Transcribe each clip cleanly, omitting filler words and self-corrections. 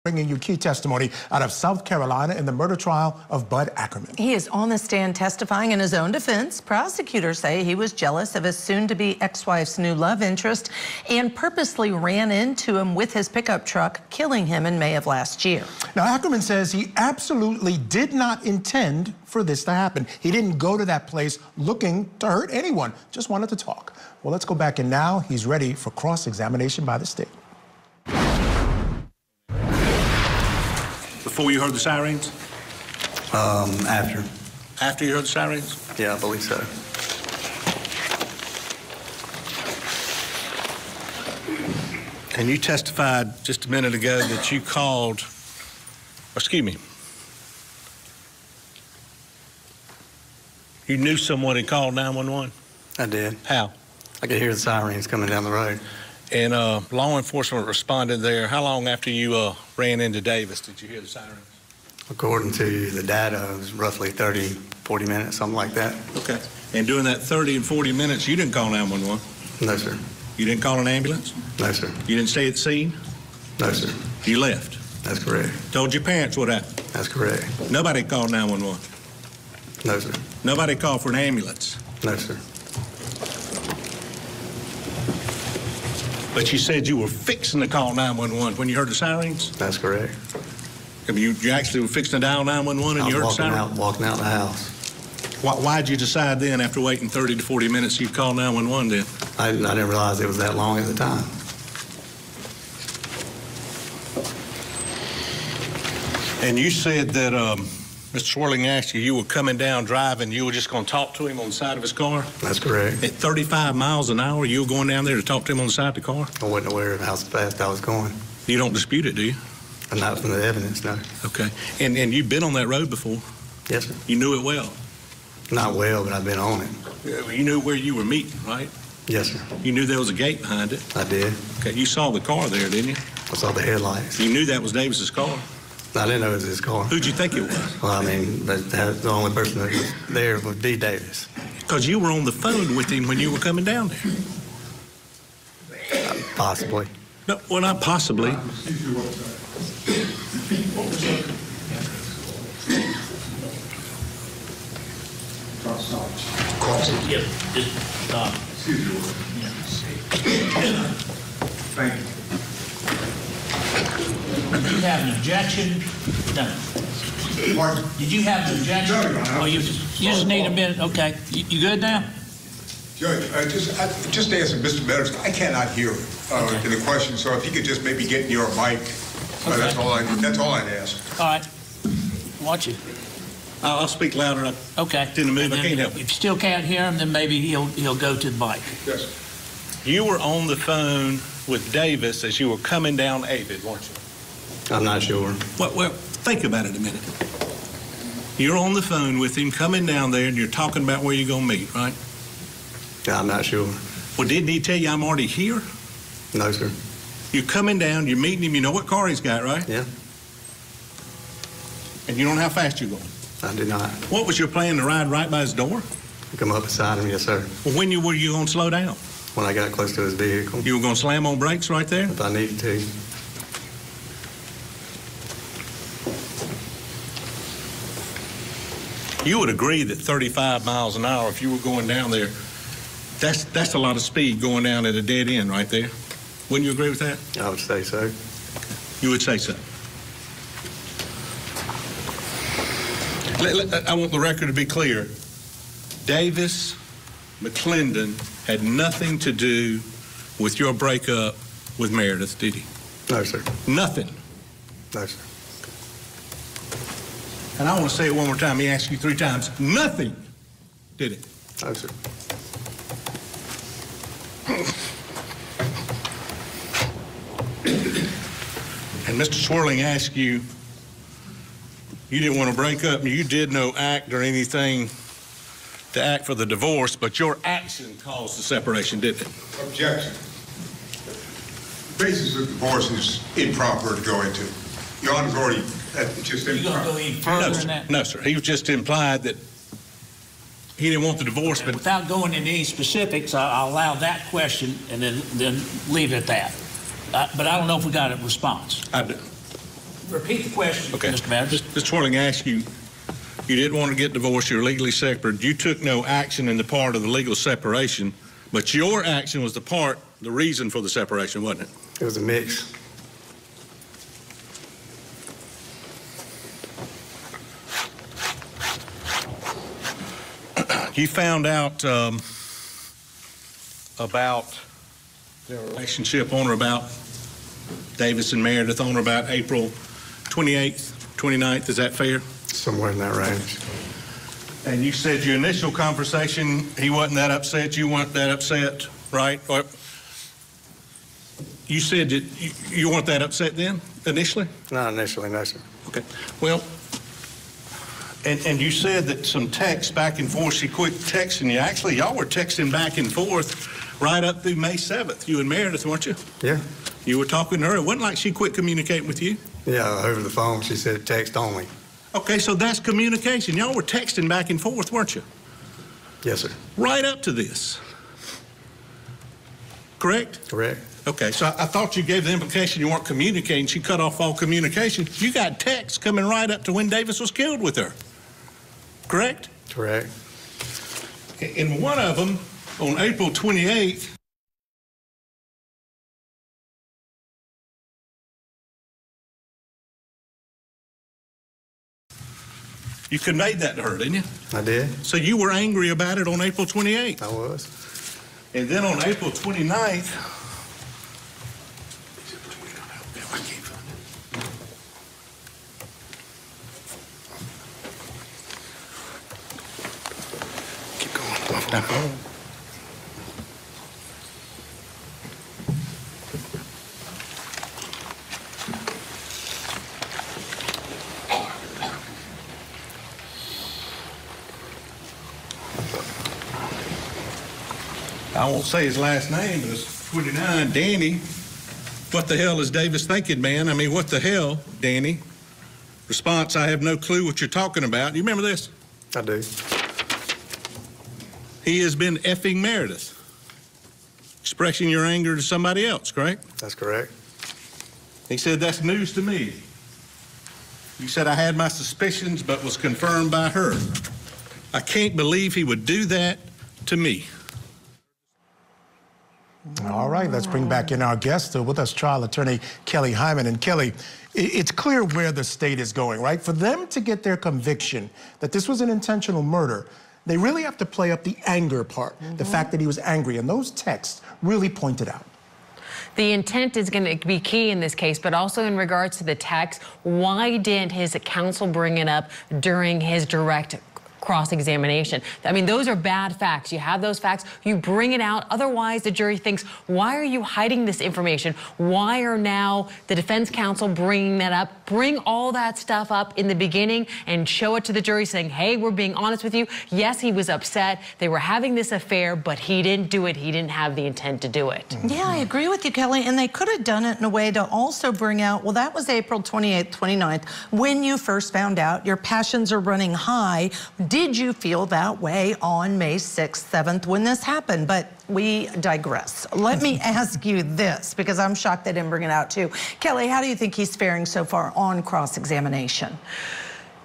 bringing you key testimony out of South Carolina in the murder trial of Bud Ackerman. He is on the stand testifying in his own defense. Prosecutors say he was jealous of his soon-to-be ex-wife's new love interest and purposely ran into him with his pickup truck, killing him in May of last year. Now, Ackerman says he absolutely did not intend for this to happen. He didn't go to that place looking to hurt anyone, just wanted to talk. Well, let's go back, and now he's ready for cross-examination by the state. Before you heard the sirens? After. After you heard the sirens? Yeah, I believe so. And you testified just a minute ago that you called, excuse me, you knew someone had called 911? I did. How? I could hear the sirens coming down the road. And law enforcement responded there. How long after you ran into Davis did you hear the sirens? According to the data, it was roughly 30, 40 minutes, something like that. Okay. And during that 30 and 40 minutes, you didn't call 911? No, sir. You didn't call an ambulance? No, sir. You didn't stay at the scene? No, sir. You left? That's correct. Told your parents what happened? That's correct. Nobody called 911? No, sir. Nobody called for an ambulance? No, sir. But you said you were fixing to call 911 when you heard the sirens? That's correct. I mean, you actually were fixing to dial 911 and you heard the sirens? Walking out the house. Why'd you decide then, after waiting 30 to 40 minutes, you'd call 911 then? I didn't realize it was that long at the time. And you said that Mr. Swirling asked you were coming down driving, you were just going to talk to him on the side of his car? That's correct. At 35 miles an hour, you were going down there to talk to him on the side of the car? I wasn't aware of how fast I was going. You don't dispute it, do you? Not from the evidence, no. Okay. And you've been on that road before? Yes, sir. You knew it well? Not well, but I've been on it. You knew where you were meeting, right? Yes, sir. You knew there was a gate behind it? I did. Okay. You saw the car there, didn't you? I saw the headlights. You knew that was Davis's car? I didn't know it was his car. Who'd you think it was? Well, I mean, the only person that was there would be Davis. Because you were on the phone with him when you were coming down there. Possibly. No, well, not possibly. Yep, just stop. Thank you. Did you have an objection? No. Pardon? Did you have an objection? No, Your Honor. Oh, you just need a minute. Okay. You good now? Judge, just answer Mr. Meadows. I cannot hear the question, so if you could just maybe get near a mic, that's all I'd ask. All right. Watch it. I'll speak louder. Okay. It's in the move. I can't help it. If you still can't hear him, then maybe he'll go to the mic. Yes. You were on the phone with Davis as you were coming down Avid, weren't you? I'm not sure. Well, think about it a minute. You're on the phone with him coming down there and you're talking about where you're going to meet, right? I'm not sure. Well, didn't he tell you I'm already here? No, sir. You're coming down, you're meeting him, you know what car he's got, right? Yeah. And you don't know how fast you're going. I did not. What was your plan, to ride right by his door? Come up beside him, yes, sir. Well, when were you going to slow down? When I got close to his vehicle. You were going to slam on brakes right there? If I needed to. You would agree that 35 miles an hour, if you were going down there, that's a lot of speed going down at a dead end right there. Wouldn't you agree with that? I would say so. You would say so. I want the record to be clear. Davis McClendon had nothing to do with your breakup with Meredith, did he? No, sir. Nothing. No, sir. And I want to say it one more time. He asked you 3 times. Nothing, did it? No, sir. And Mr. Swirling asked you, you didn't want to break up, and you did no act or anything to act for the divorce, but your action caused the separation, didn't it? Objection. The basis of divorce is improper to go into. Your Honor's already just You going to go any further than that? No, sir. He was just implied that he didn't want the divorce, but... Without going into any specifics, I'll allow that question and then leave it at that. But I don't know if we got a response. I do. Repeat the question, Okay. Mr. Maddox. Mr. Swirling asked you, you didn't want to get divorced, you're legally separated. You took no action in the part of the legal separation, but your action was the reason for the separation, wasn't it? It was a mix. You found out about their relationship on or about Davis and Meredith on or about April 28th, 29th, is that fair? Somewhere in that range. And you said your initial conversation, he wasn't that upset, you weren't that upset, right? Or you said that you weren't that upset then, initially? Not initially, no, sir. Okay. Well, and you said that some text back and forth, she quit texting you. Actually, y'all were texting back and forth right up through May 7th, you and Meredith, weren't you? Yeah. You were talking to her. It wasn't like she quit communicating with you. Yeah, over the phone, she said text only. Okay, so that's communication. Y'all were texting back and forth, weren't you? Yes, sir. Right up to this. Correct? Correct. Okay, so I thought you gave the implication you weren't communicating. She cut off all communication. You got texts coming right up to when Davis was killed with her. Correct? Correct. In one of them, on April 28th, you conveyed that to her, didn't you? I did. So you were angry about it on April 28th. I was. And then on April 29th, Keep going. I won't say his last name, but it's 29, Danny. What the hell is Davis thinking, man? I mean, what the hell, Danny? Response, I have no clue what you're talking about. You remember this? I do. He has been effing Meredith. Expressing your anger to somebody else, correct? That's correct. He said, that's news to me. You said, I had my suspicions, but was confirmed by her. I can't believe he would do that to me. All right, let's bring back in our guest. With us, trial attorney Kelly Hyman. And Kelly, it's clear where the state is going, right? For them to get their conviction that this was an intentional murder, they really have to play up the anger part, the fact that he was angry. And those texts really point it out. The intent is going to be key in this case, but also in regards to the text, why didn't his counsel bring it up during his direct cross-examination? I mean, those are bad facts. You have those facts, you bring it out. Otherwise, the jury thinks, why are you hiding this information? Why are now the defense counsel bringing that up? Bring all that stuff up in the beginning and show it to the jury saying, hey, we're being honest with you. Yes, he was upset. They were having this affair, but he didn't do it. He didn't have the intent to do it. Yeah, I agree with you, Kelly. And they could have done it in a way to also bring out, well, that was April 28th, 29th, when you first found out your passions are running high. Did you feel that way on May 6th, 7th when this happened? But we digress. Let me ask you this, because I'm shocked they didn't bring it out too. Kelly, how do you think he's faring so far on cross-examination?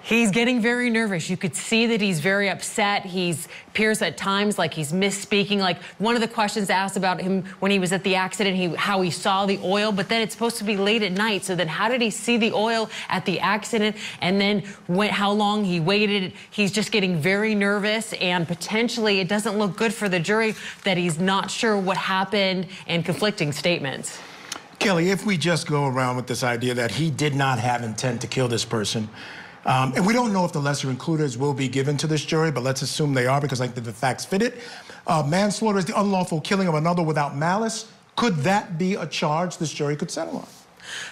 He's getting very nervous. You could see that he's very upset. He appears at times like he's misspeaking. Like one of the questions asked about him when he was at the accident, how he saw the oil, but then it's supposed to be late at night. So then how did he see the oil at the accident? And then how long he waited? He's just getting very nervous, and potentially it doesn't look good for the jury that he's not sure what happened and conflicting statements. Kelly, if we just go around with this idea that he did not have intent to kill this person, and we don't know if the lesser includers will be given to this jury, but let's assume they are because I think the facts fit it. Manslaughter is the unlawful killing of another without malice. Could that be a charge this jury could settle on?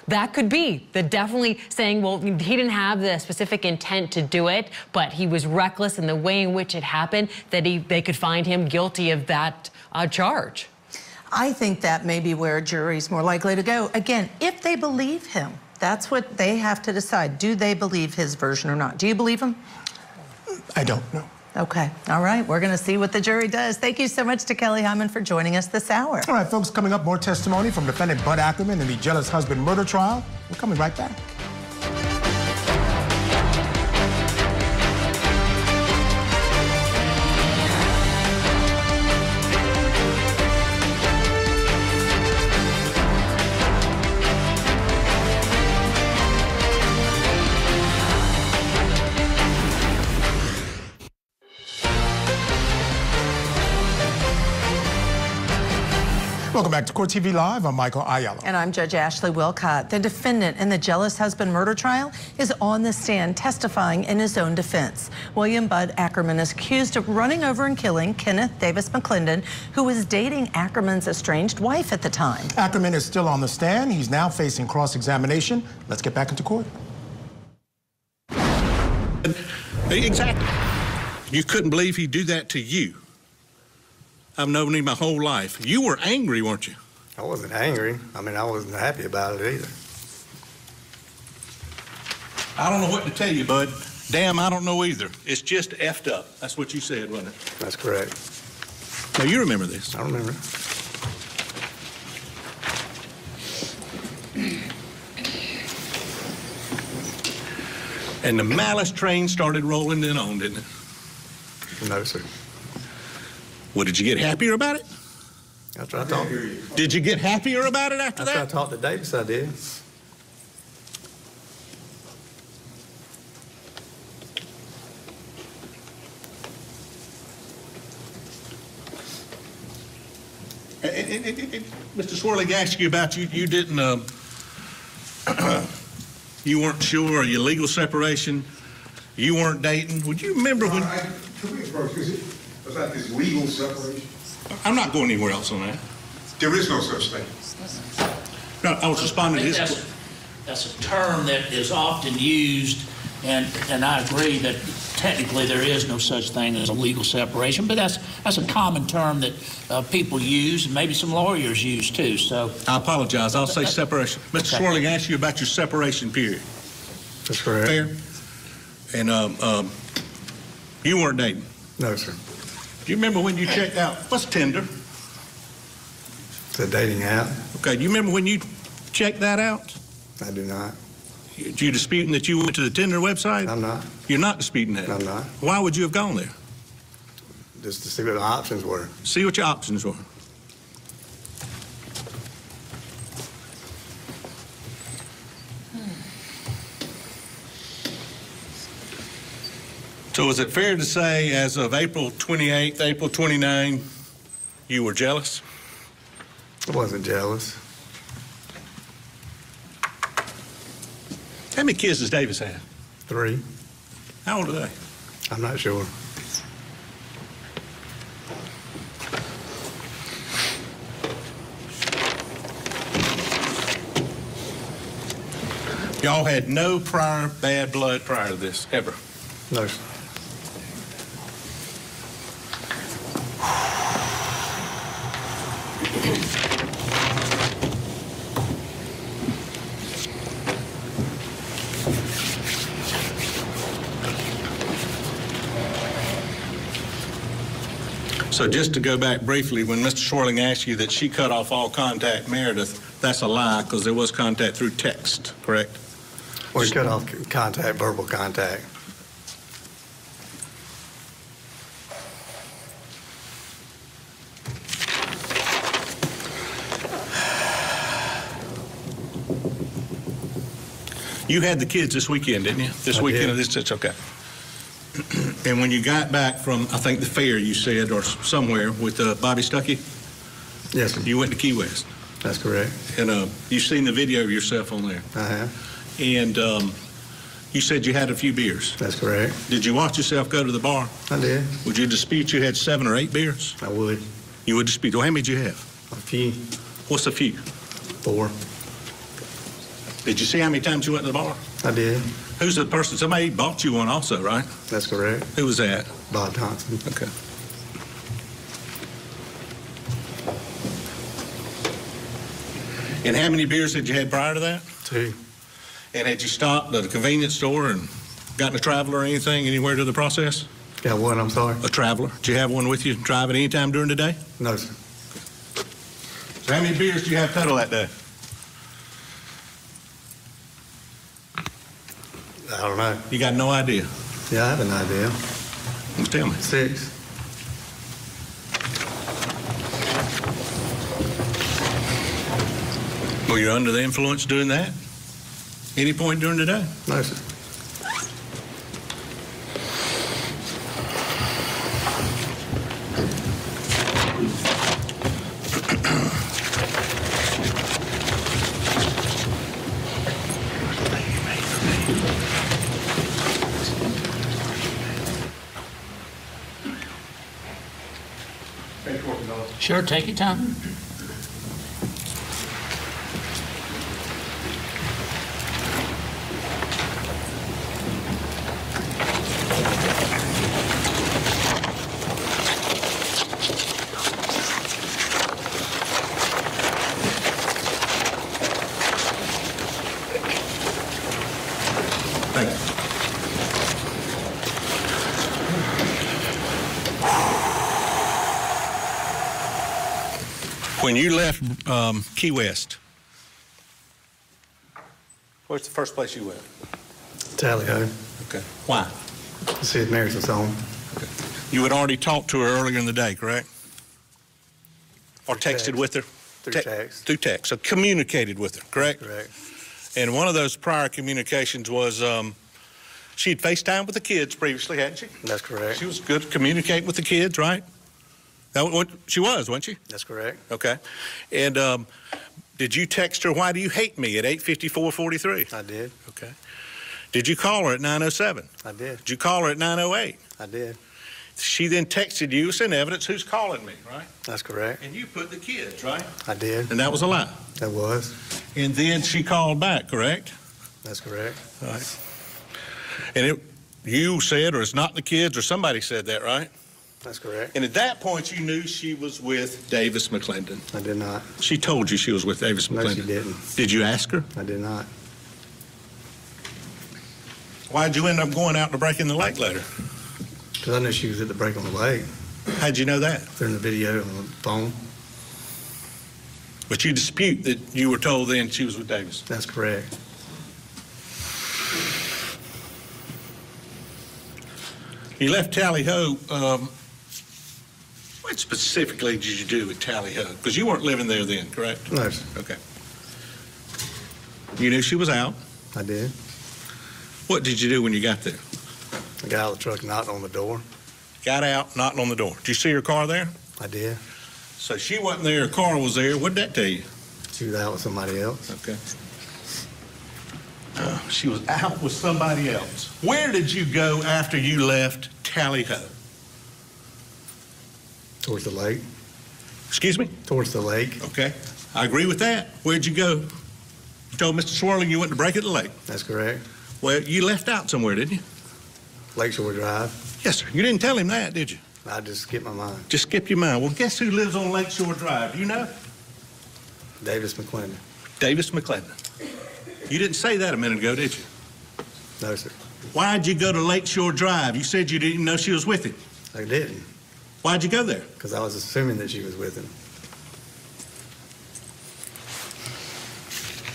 That could be. They're definitely saying, well, he didn't have the specific intent to do it, but he was reckless in the way in which it happened, that they could find him guilty of that charge. I think that may be where a jury's more likely to go. Again, if they believe him. That's what they have to decide. Do they believe his version or not? Do you believe him? I don't know. Okay. All right. We're going to see what the jury does. Thank you so much to Kelly Hyman for joining us this hour. All right, folks, coming up, more testimony from Defendant Bud Ackerman in the jealous husband murder trial. We're coming right back. Welcome back to Court TV Live. I'm Michael Ayala. And I'm Judge Ashley Wilcott. The defendant in the jealous husband murder trial is on the stand testifying in his own defense. Willam Bud Ackerman is accused of running over and killing Kenneth Davis McClendon, who was dating Ackerman's estranged wife at the time. Ackerman is still on the stand. He's now facing cross-examination. Let's get back into court. Exactly. You couldn't believe he'd do that to you. I've known him my whole life. You were angry, weren't you? I wasn't angry. I mean, I wasn't happy about it either. I don't know what to tell you, bud. Damn, I don't know either. It's just effed up. That's what you said, wasn't it? That's correct. Now, you remember this. I remember. And the malice train started rolling in on, didn't it? No, sir. Well, did you get happier about it? After I talked. Did you get happier about it after After I that? talked to Davis, I did. Mr. Swirling asked you about you didn't, you weren't sure of your legal separation. You weren't dating. Would you remember when? Can we approach this? Was that this legal separation? I'm not going anywhere else on that. There is no such thing. No, I was responding to I think his. that's a term that is often used, and I agree that technically there is no such thing as a legal separation, but that's a common term that people use, and maybe some lawyers use too. So I apologize. I'll say separation. Mr. Swirling asked you about your separation period. That's correct. Fair. And you weren't dating. No, sir. Do you remember when you checked out? What's Tinder? It's a dating app. Okay. Do you remember when you checked that out? I do not. You disputing that you went to the Tinder website? I'm not. You're not disputing that? I'm not. Why would you have gone there? Just to see what the options were. See what your options were. So is it fair to say as of April 28th, April 29, you were jealous? I wasn't jealous. How many kids does Davis have? 3. How old are they? I'm not sure. Y'all had no prior bad blood prior to this, ever? No, sir. So just to go back briefly, when Mr. Swirling asked you that she cut off all contact, Meredith, that's a lie because there was contact through text, correct? We cut off contact, verbal contact. You had the kids this weekend, didn't you? This weekend of this, it's okay. And when you got back from, I think, the fair, you said, or somewhere with Bobby Stuckey? Yes, sir. You went to Key West. That's correct. And you've seen the video of yourself on there. I have. And you said you had a few beers. That's correct. Did you watch yourself go to the bar? I did. Would you dispute you had 7 or 8 beers? I would. You would dispute. Well, how many did you have? A few. What's a few? 4. Did you see how many times you went to the bar? I did. Who's the person? Somebody bought you one also, right? That's correct. Who was that? Bob Thompson. Okay. And how many beers had you had prior to that? 2. And had you stopped at a convenience store and gotten a Traveler or anything anywhere to the process? Got one, I'm sorry? A Traveler. Did you have one with you driving any time during the day? No, sir. So how many beers do you have total that day? I don't know. You got no idea? Yeah, I have an idea. Well, tell me. 6. Were you under the influence doing that? Any point during the day? No, sir. Sure, take your time. Thank you. When you left Key West, where's the first place you went? Tally ho. Okay. Why? To see if Mary's was home. Okay. You had already talked to her earlier in the day, correct? Or texted with her? Through text. Through text. So communicated with her, correct? Correct. And one of those prior communications was she'd FaceTime with the kids previously, hadn't she? That's correct. She was good at communicating with the kids, right? That what she was, wasn't she? That's correct. Okay. And did you text her, "Why do you hate me," at 8:54:43? I did. Okay. Did you call her at 9:07? I did. Did you call her at 9:08? I did. She then texted you, "Send evidence, who's calling me," right? That's correct. And you put the kids, right? I did. And that was a lie. That was. And then she called back, correct? That's correct. All right. And you said, or it's not the kids, or somebody said that, right? That's correct. And at that point, you knew she was with Davis McClendon. I did not. She told you she was with Davis McClendon. No, she didn't. Did you ask her? I did not. Why'd you end up going out to break in the lake later? Because I knew she was at the break on the lake. How'd you know that? They're in the video on the phone. But you dispute that you were told then she was with Davis. That's correct. You left Tally Ho. What specifically did you do at Tally Ho? Because you weren't living there then, correct? No, sir. Okay. You knew she was out. I did. What did you do when you got there? I got out of the truck, knocked on the door. Got out, knocked on the door. Did you see her car there? I did. So she wasn't there, her car was there. What did that tell you? She was out with somebody else. Okay. She was out with somebody else. Where did you go after you left Tally Ho? Towards the lake. Excuse me? Towards the lake. Okay. I agree with that. Where'd you go? You told Mr. Swirling you went to break at the lake. That's correct. Well, you left out somewhere, didn't you? Lakeshore Drive. Yes, sir. You didn't tell him that, did you? I just skipped my mind. Just skip your mind. Well, guess who lives on Lakeshore Drive? Do you know? Davis McClendon. Davis McClendon. You didn't say that a minute ago, did you? No, sir. Why'd you go to Lakeshore Drive? You said you didn't know she was with him. I didn't. Why'd you go there? Because I was assuming that she was with him.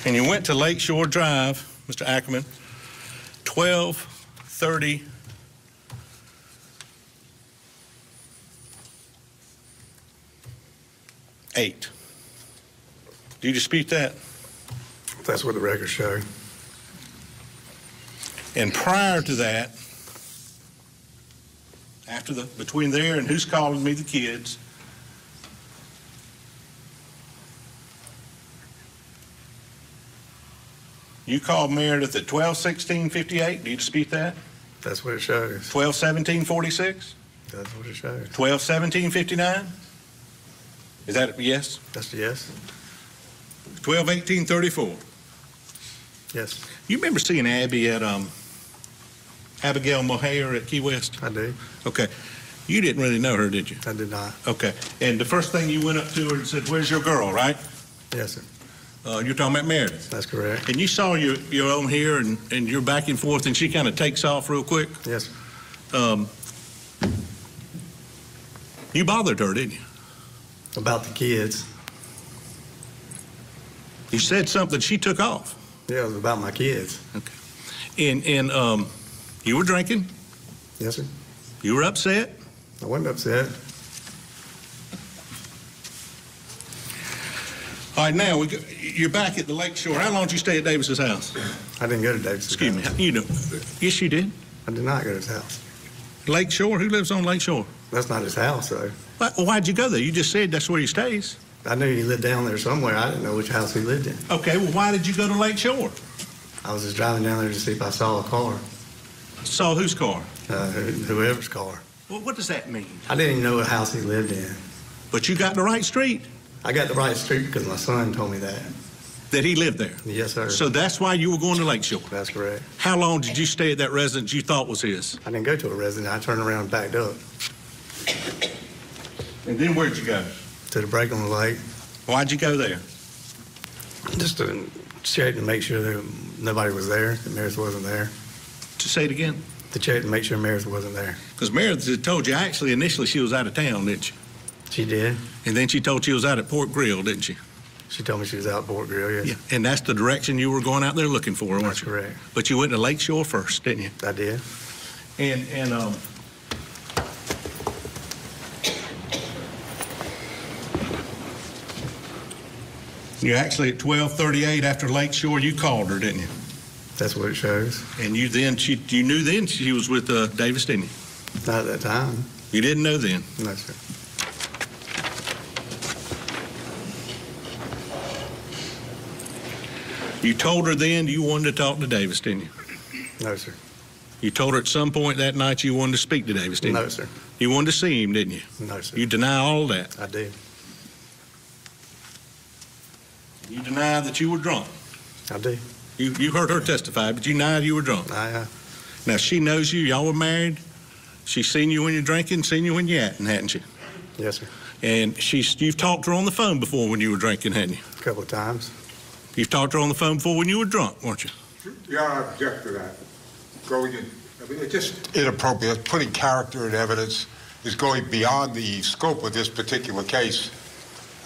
And you went to Lakeshore Drive, Mr. Ackerman, 12:38. Do you dispute that? That's what the records show. And prior to that, between there and who's calling me, the kids, you called Meredith at 12:16:58. Do you dispute that? That's what it shows. 12:17:46. That's what it shows. 12:17:59. Is that a yes? That's a yes. 12:18:34. Yes. You remember seeing Abby at Abigail Mohair at Key West? I do. Okay. You didn't really know her, did you? I did not. Okay. And the first thing you went up to her and said, "Where's your girl?" Right? Yes, sir. You're talking about Meredith. That's correct. And you saw your own here, and you're back and forth, and she kind of takes off real quick. Yes, sir. You bothered her, didn't you? About the kids. You said something. She took off. Yeah, it was about my kids. Okay. And you were drinking. Yes, sir. You were upset. I wasn't upset. All right, now you're back at the Lakeshore. How long did you stay at Davis's house? I didn't go to Davis's Excuse house. me. You know, yes, you did. I did not go to his house. Lakeshore? Who lives on Lakeshore? That's not his house, though. Why'd you go there? You just said that's where he stays. I knew he lived down there somewhere. I didn't know which house he lived in. Okay, well, why did you go to Lakeshore? I was just driving down there to see if I saw a car, Saw whose car? whoever's car. Well, what does that mean? I didn't even know what house he lived in. But you got the right street I got the right street because my son told me that. that he lived there. Yes, sir. So that's why you were going to Lakeshore. That's correct. How long did you stay at that residence you thought was his? I didn't go to a residence. I turned around and backed up And then where'd you go? to the break on the lake Why'd you go there? just to check and make sure that nobody was there, that Meredith wasn't there. To say it again. To check and make sure Meredith wasn't there. Because Meredith had told you, actually, initially she was out of town, didn't she? She did. And then she told you she was out at Port Grill, didn't she? She told me she was out at Port Grill, yes. Yeah. And that's the direction you were going out there looking for, weren't That's you? correct. But you went to Lakeshore first, didn't you? I did. And you actually at 12:38 after Lakeshore, you called her, didn't you? That's what it shows. And you knew then she was with Davis, didn't you? Not at that time. You didn't know then. No, sir. You told her then you wanted to talk to Davis, didn't you? No, sir. You told her at some point that night you wanted to speak to Davis, didn't you? No, sir. You wanted to see him, didn't you? No, sir. You deny all that. I do. You deny that you were drunk. I do. You heard her testify, but you denied you were drunk. Now, she knows you. Y'all were married. She's seen you when you're drinking, seen you when you're acting, hadn't she? Yes, sir. And you've talked to her on the phone before when you were drinking, hadn't you? A couple of times. You've talked to her on the phone before when you were drunk, weren't you? Yeah, I object to that. Going in, I mean, it's just inappropriate. Putting character in evidence is going beyond the scope of this particular case.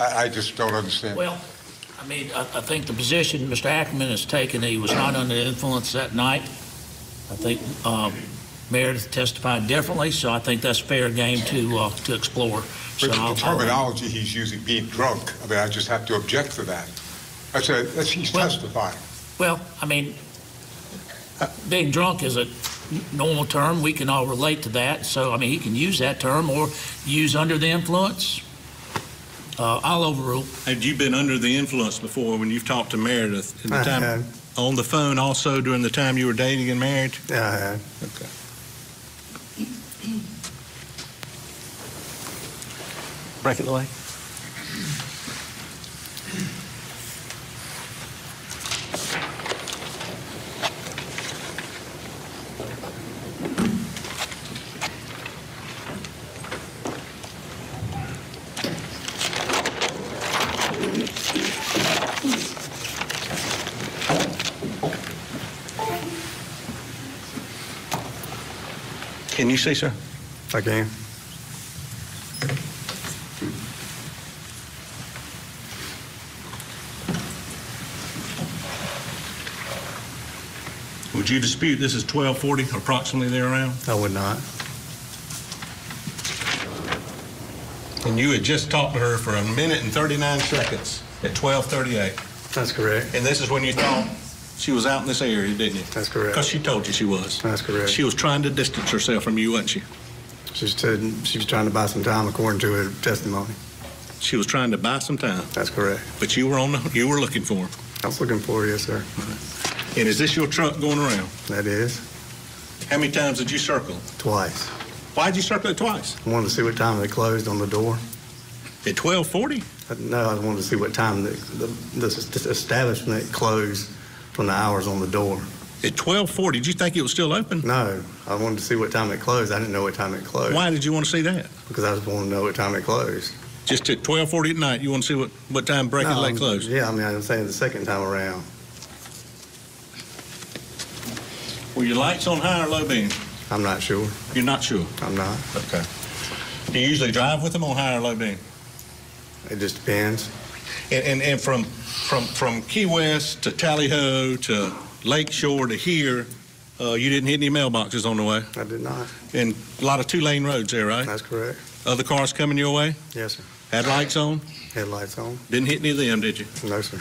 I just don't understand. Well, I mean, I think the position Mr. Ackerman has taken, he was not under the influence that night. I think Meredith testified differently, so I think that's fair game to explore. So But the terminology he's using, being drunk, I mean, I just have to object to that. He's testifying. Well, I mean, being drunk is a normal term. We can all relate to that. So, I mean, he can use that term or use under the influence. I'll overrule. Had you been under the influence before when you've talked to Meredith at the time? I had. On the phone also during the time you were dating and married? Yeah, I had. Okay. Break it away. Can you see, sir? I can. Would you dispute this is 12:40, approximately there around? I would not. And you had just talked to her for 1 minute and 39 seconds at 12:38. That's correct. And this is when you thought she was out in this area, didn't you? That's correct. Because she told you she was. That's correct. She was trying to distance herself from you, wasn't she? She said she was trying to buy some time according to her testimony. She was trying to buy some time. That's correct. But you were looking for her. I was looking for her, yes, sir. And is this your truck going around? That is. How many times did you circle? Twice. Why'd you circle it twice? I wanted to see what time they closed on the door. At 12:40? No, I wanted to see what time the establishment closed from the hours on the door. At 12:40, did you think it was still open? No, I wanted to see what time it closed. I didn't know what time it closed. Why did you want to see that? Because I just wanted to know what time it closed. Just at 12:40 at night, you want to see what time break and late closed? Yeah, I mean, I'm saying the second time around. Were your lights on high or low beam? I'm not sure. You're not sure? I'm not. Okay. Do you usually drive with them on high or low beam? It just depends. And from Key West to Tally Ho to Lakeshore to here, you didn't hit any mailboxes on the way? I did not. And a lot of two-lane roads there, right? That's correct. Other cars coming your way? Yes, sir. Had lights on? Headlights on? Didn't hit any of them, did you? No, sir.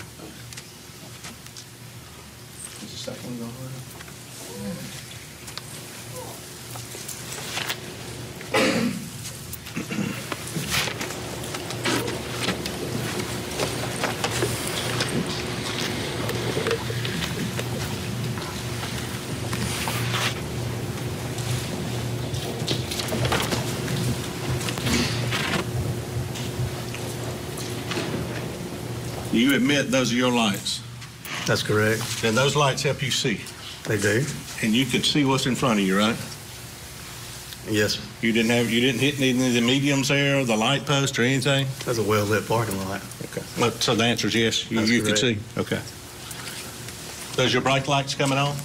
you admit those are your lights? That's correct. And those lights help you see? They do. And you could see what's in front of you, right? Yes, sir. You didn't hit any of the mediums there, or the light post or anything? That's a well-lit parking lot. Okay. Well, so the answer is yes, you could see? Okay. Those your brake lights coming on?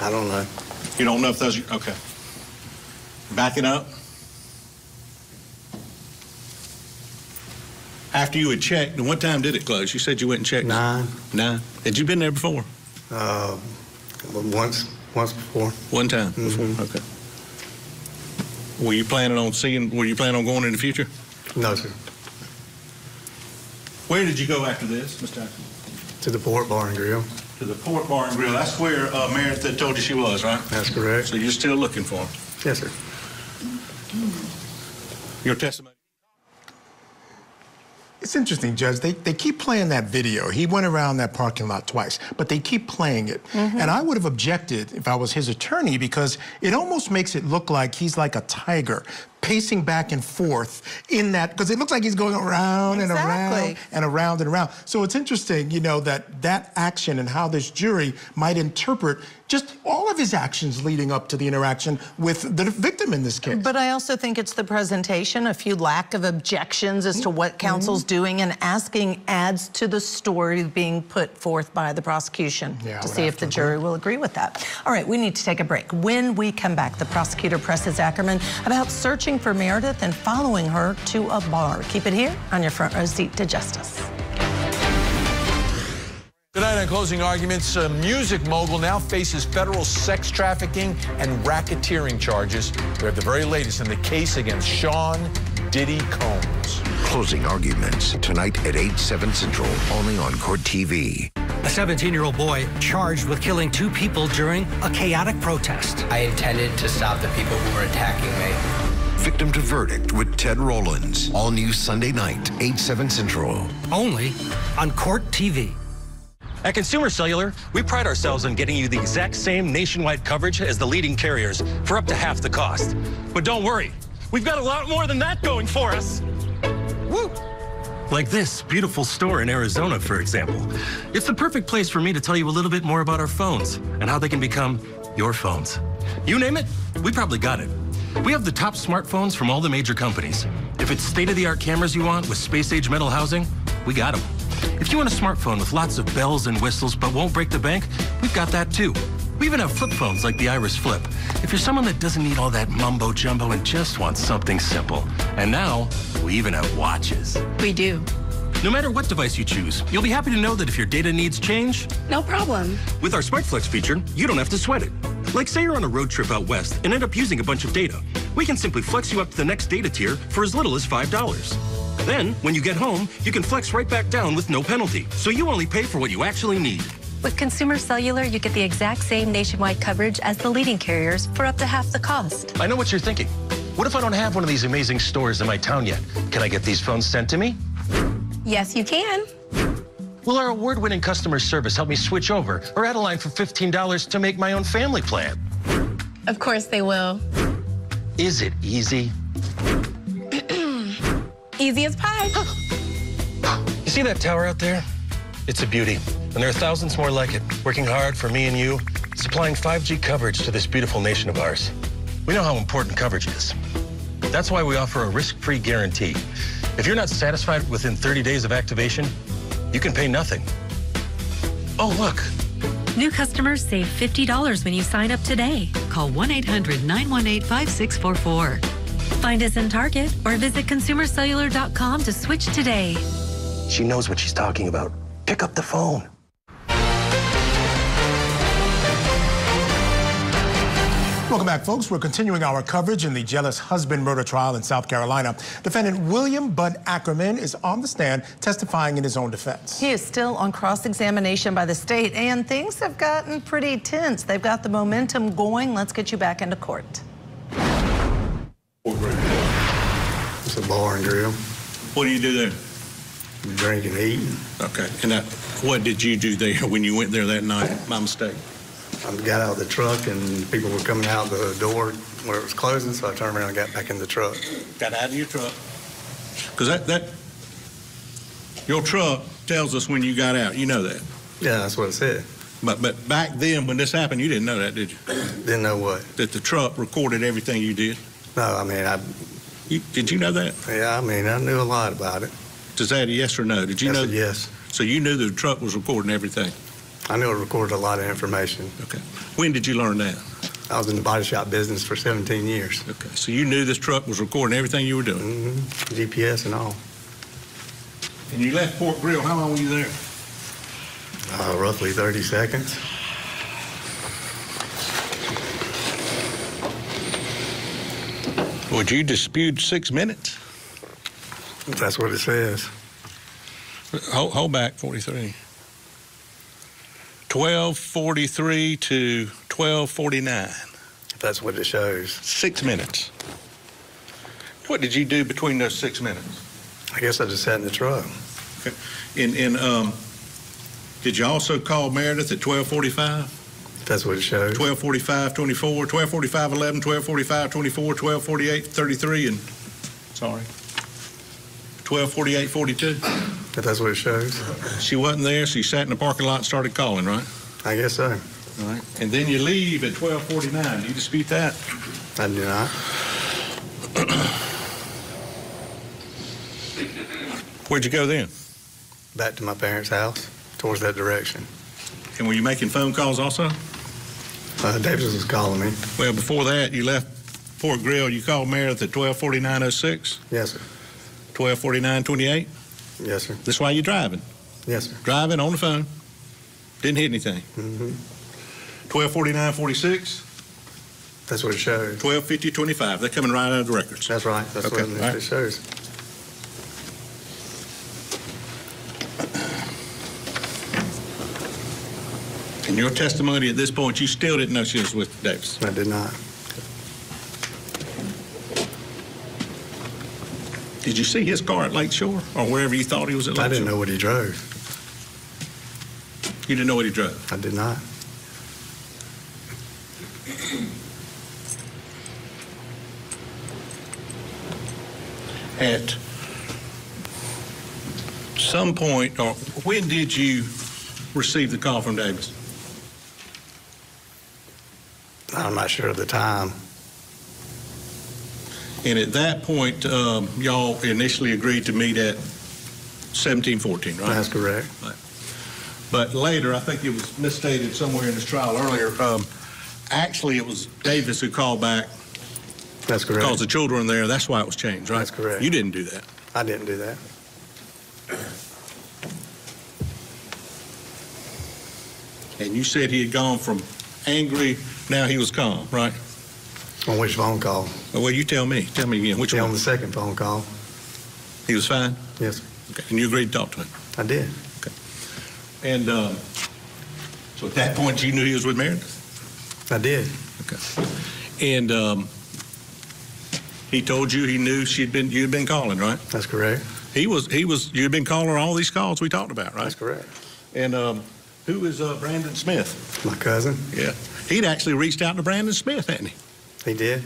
I don't know. You don't know if those are, okay. Back it up. After you had checked, and what time did it close? You said you went and checked. 9. 9. Had you been there before? Once before. One time before? Okay. Were you planning on going in the future? No, sir. Where did you go after this, Mr. Ackerman? To the Port Bar and Grill. To the Port Bar and Grill. That's where Meredith told you she was, right? That's correct. So you're still looking for her? Yes, sir. Your testimony? It's interesting, Judge. They keep playing that video. He went around that parking lot twice, but they keep playing it. And I would have objected if I was his attorney, because it almost makes it look like he's like a tiger pacing back and forth in that, because it looks like he's going around and around and around and around. So it's interesting, you know, that action and how this jury might interpret just all of his actions leading up to the interaction with the victim in this case. But I also think it's the presentation, a few lack of objections as to what counsel's doing, and asking adds to the story being put forth by the prosecution to see if the jury will agree with that. All right, we need to take a break. When we come back, the prosecutor presses Ackerman about searching for Meredith and following her to a bar. Keep it here on your front row seat to justice. Tonight on Closing Arguments, a music mogul now faces federal sex trafficking and racketeering charges. We have the very latest in the case against Sean Diddy Combs. Closing Arguments, tonight at 8/7 Central, only on Court TV. A 17-year-old boy charged with killing 2 people during a chaotic protest. I intended to stop the people who were attacking me. Victim to Verdict with Ted Rollins. All new Sunday night, 8/7 Central. Only on Court TV. At Consumer Cellular, we pride ourselves on getting you the exact same nationwide coverage as the leading carriers for up to half the cost. But don't worry, we've got a lot more than that going for us. Woo! Like this beautiful store in Arizona, for example. It's the perfect place for me to tell you a little bit more about our phones and how they can become your phones. You name it, we probably got it. We have the top smartphones from all the major companies. If it's state-of-the-art cameras you want with space-age metal housing, we got them. If you want a smartphone with lots of bells and whistles but won't break the bank, we've got that too. We even have flip phones like the Iris Flip. If you're someone that doesn't need all that mumbo-jumbo and just wants something simple. And now, we even have watches. We do. No matter what device you choose, you'll be happy to know that if your data needs change, no problem. With our SmartFlex feature, you don't have to sweat it. Like say you're on a road trip out west and end up using a bunch of data. We can simply flex you up to the next data tier for as little as $5. Then, when you get home, you can flex right back down with no penalty. So you only pay for what you actually need. With Consumer Cellular, you get the exact same nationwide coverage as the leading carriers for up to half the cost. I know what you're thinking. What if I don't have one of these amazing stores in my town yet? Can I get these phones sent to me? Yes, you can. Will our award-winning customer service help me switch over or add a line for $15 to make my own family plan? Of course they will. Is it easy? Easy as pie. You see that tower out there? It's a beauty. And there are thousands more like it, working hard for me and you, supplying 5G coverage to this beautiful nation of ours. We know how important coverage is. That's why we offer a risk-free guarantee. If you're not satisfied within 30 days of activation, you can pay nothing. Oh, look. New customers save $50 when you sign up today. Call 1-800-918-5644. Find us in Target or visit consumercellular.com to switch today. She knows what she's talking about. Pick up the phone. Welcome back, folks. We're continuing our coverage in the jealous husband murder trial in South Carolina. Defendant Willam Bud Ackerman is on the stand testifying in his own defense. He is still on cross-examination by the state, and things have gotten pretty tense. They've got the momentum going. Let's get you back into court. It's a bar and grill. What do you do there? Drink and eat. Okay. And what did you do there when you went there that night, by mistake? I got out of the truck and people were coming out the door where it was closing, so I turned around and got back in the truck. Got out of your truck? Because your truck tells us when you got out. You know that. Yeah, that's what it said. But back then, when this happened, you didn't know that, did you? Didn't know what? That the truck recorded everything you did. No, I mean, did you know that? Yeah, I mean, I knew a lot about it. Is that a yes or no? Did you know? Yes. So you knew the truck was recording everything? I knew it recorded a lot of information. Okay. When did you learn that? I was in the body shop business for 17 years. Okay. So you knew this truck was recording everything you were doing? Mm-hmm. GPS and all. And you left Port Grill. How long were you there? Roughly 30 seconds. Would you dispute 6 minutes? That's what it says. Hold back, 43. 12:43 to 12:49. That's what it shows. 6 minutes. What did you do between those 6 minutes? I guess I just sat in the truck. Okay. Did you also call Meredith at 12:45? That's what it shows. 12:45:24, 12:45:11, 12:45:24, 12:48:33, and 12:48:42. If that's what it shows. She wasn't there, so you sat in the parking lot and started calling, right? I guess so. All right. And then you leave at 12:49. Do you dispute that? I do not. Where'd you go then? Back to my parents' house, towards that direction. And were you making phone calls also? Davis was calling me. Well, before that, you left Port Grill. You called Meredith at 12:49:06? Yes, sir. 12:49:28? Yes, sir. That's why you're driving. Yes, sir. Driving on the phone. Didn't hit anything. Mm-hmm. 12:49:46? That's what it shows. 12:50:25. They're coming right out of the records. That's right. That's okay. what it shows. In your testimony at this point, you still didn't know she was with Davis? I did not. Did you see his car at Lake Shore or wherever you thought he was at Lake Shore? I didn't know what he drove. You didn't know what he drove? I did not. At some point, or when did you receive the call from Davis? I'm not sure of the time. And at that point, y'all initially agreed to meet at 1714, right? That's correct. Right. But later, I think it was misstated somewhere in this trial earlier, actually it was Davis who called back. That's correct. Because the children were there, that's why it was changed, right? That's correct. You didn't do that. I didn't do that. And you said he had gone from angry, now he was calm, right? On which phone call? Well, you tell me. Tell me again. Which one? On the second phone call. He was fine? Yes, sir. Okay. And you agreed to talk to him? I did. Okay. And so at that point, you knew he was with Meredith? I did. Okay. And he told you he knew you'd been calling, right? That's correct. You'd been calling all these calls we talked about, right? That's correct. And who is Brandon Smith? My cousin. Yeah. He'd actually reached out to Brandon Smith, hadn't he? He did.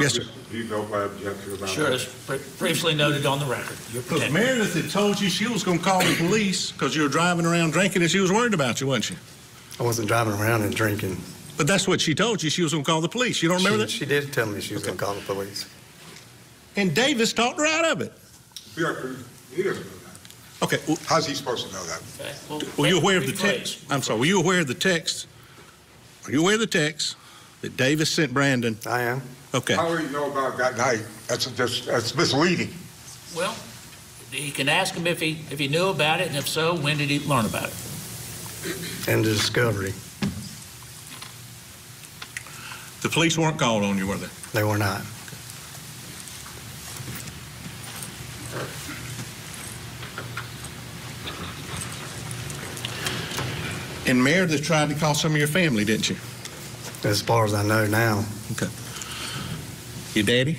Yes, sir. Do you know my objection about Sure, that? it's briefly noted on the record. Because Meredith had told you she was going to call the police because you were driving around drinking and she was worried about you, wasn't she? I wasn't driving around and drinking. But that's what she told you. She was going to call the police. You don't remember that? She did tell me she was going to call the police. And Davis talked her out of it. He doesn't know that. Okay. Well, how's he supposed to know that? Were you aware of the text? I'm sorry. Were you aware of the text? Are you aware of the text that Davis sent Brandon? I am. Okay. How do you know about that night? That's misleading. Well, he can ask him if he knew about it, and if so, when did he learn about it? And the discovery. The police weren't called on you, were they? They were not. And Meredith tried to call some of your family, didn't you? As far as I know now. Okay. Your daddy?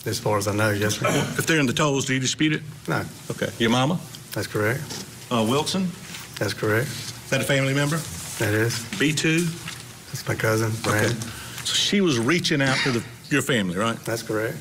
As far as I know, yes, sir. If they're in the tolls, do you dispute it? No. Okay. Your mama? That's correct. Wilson? That's correct. Is that a family member? That is. B2? That's my cousin, Brandon. Okay. So she was reaching out to your family, right? That's correct.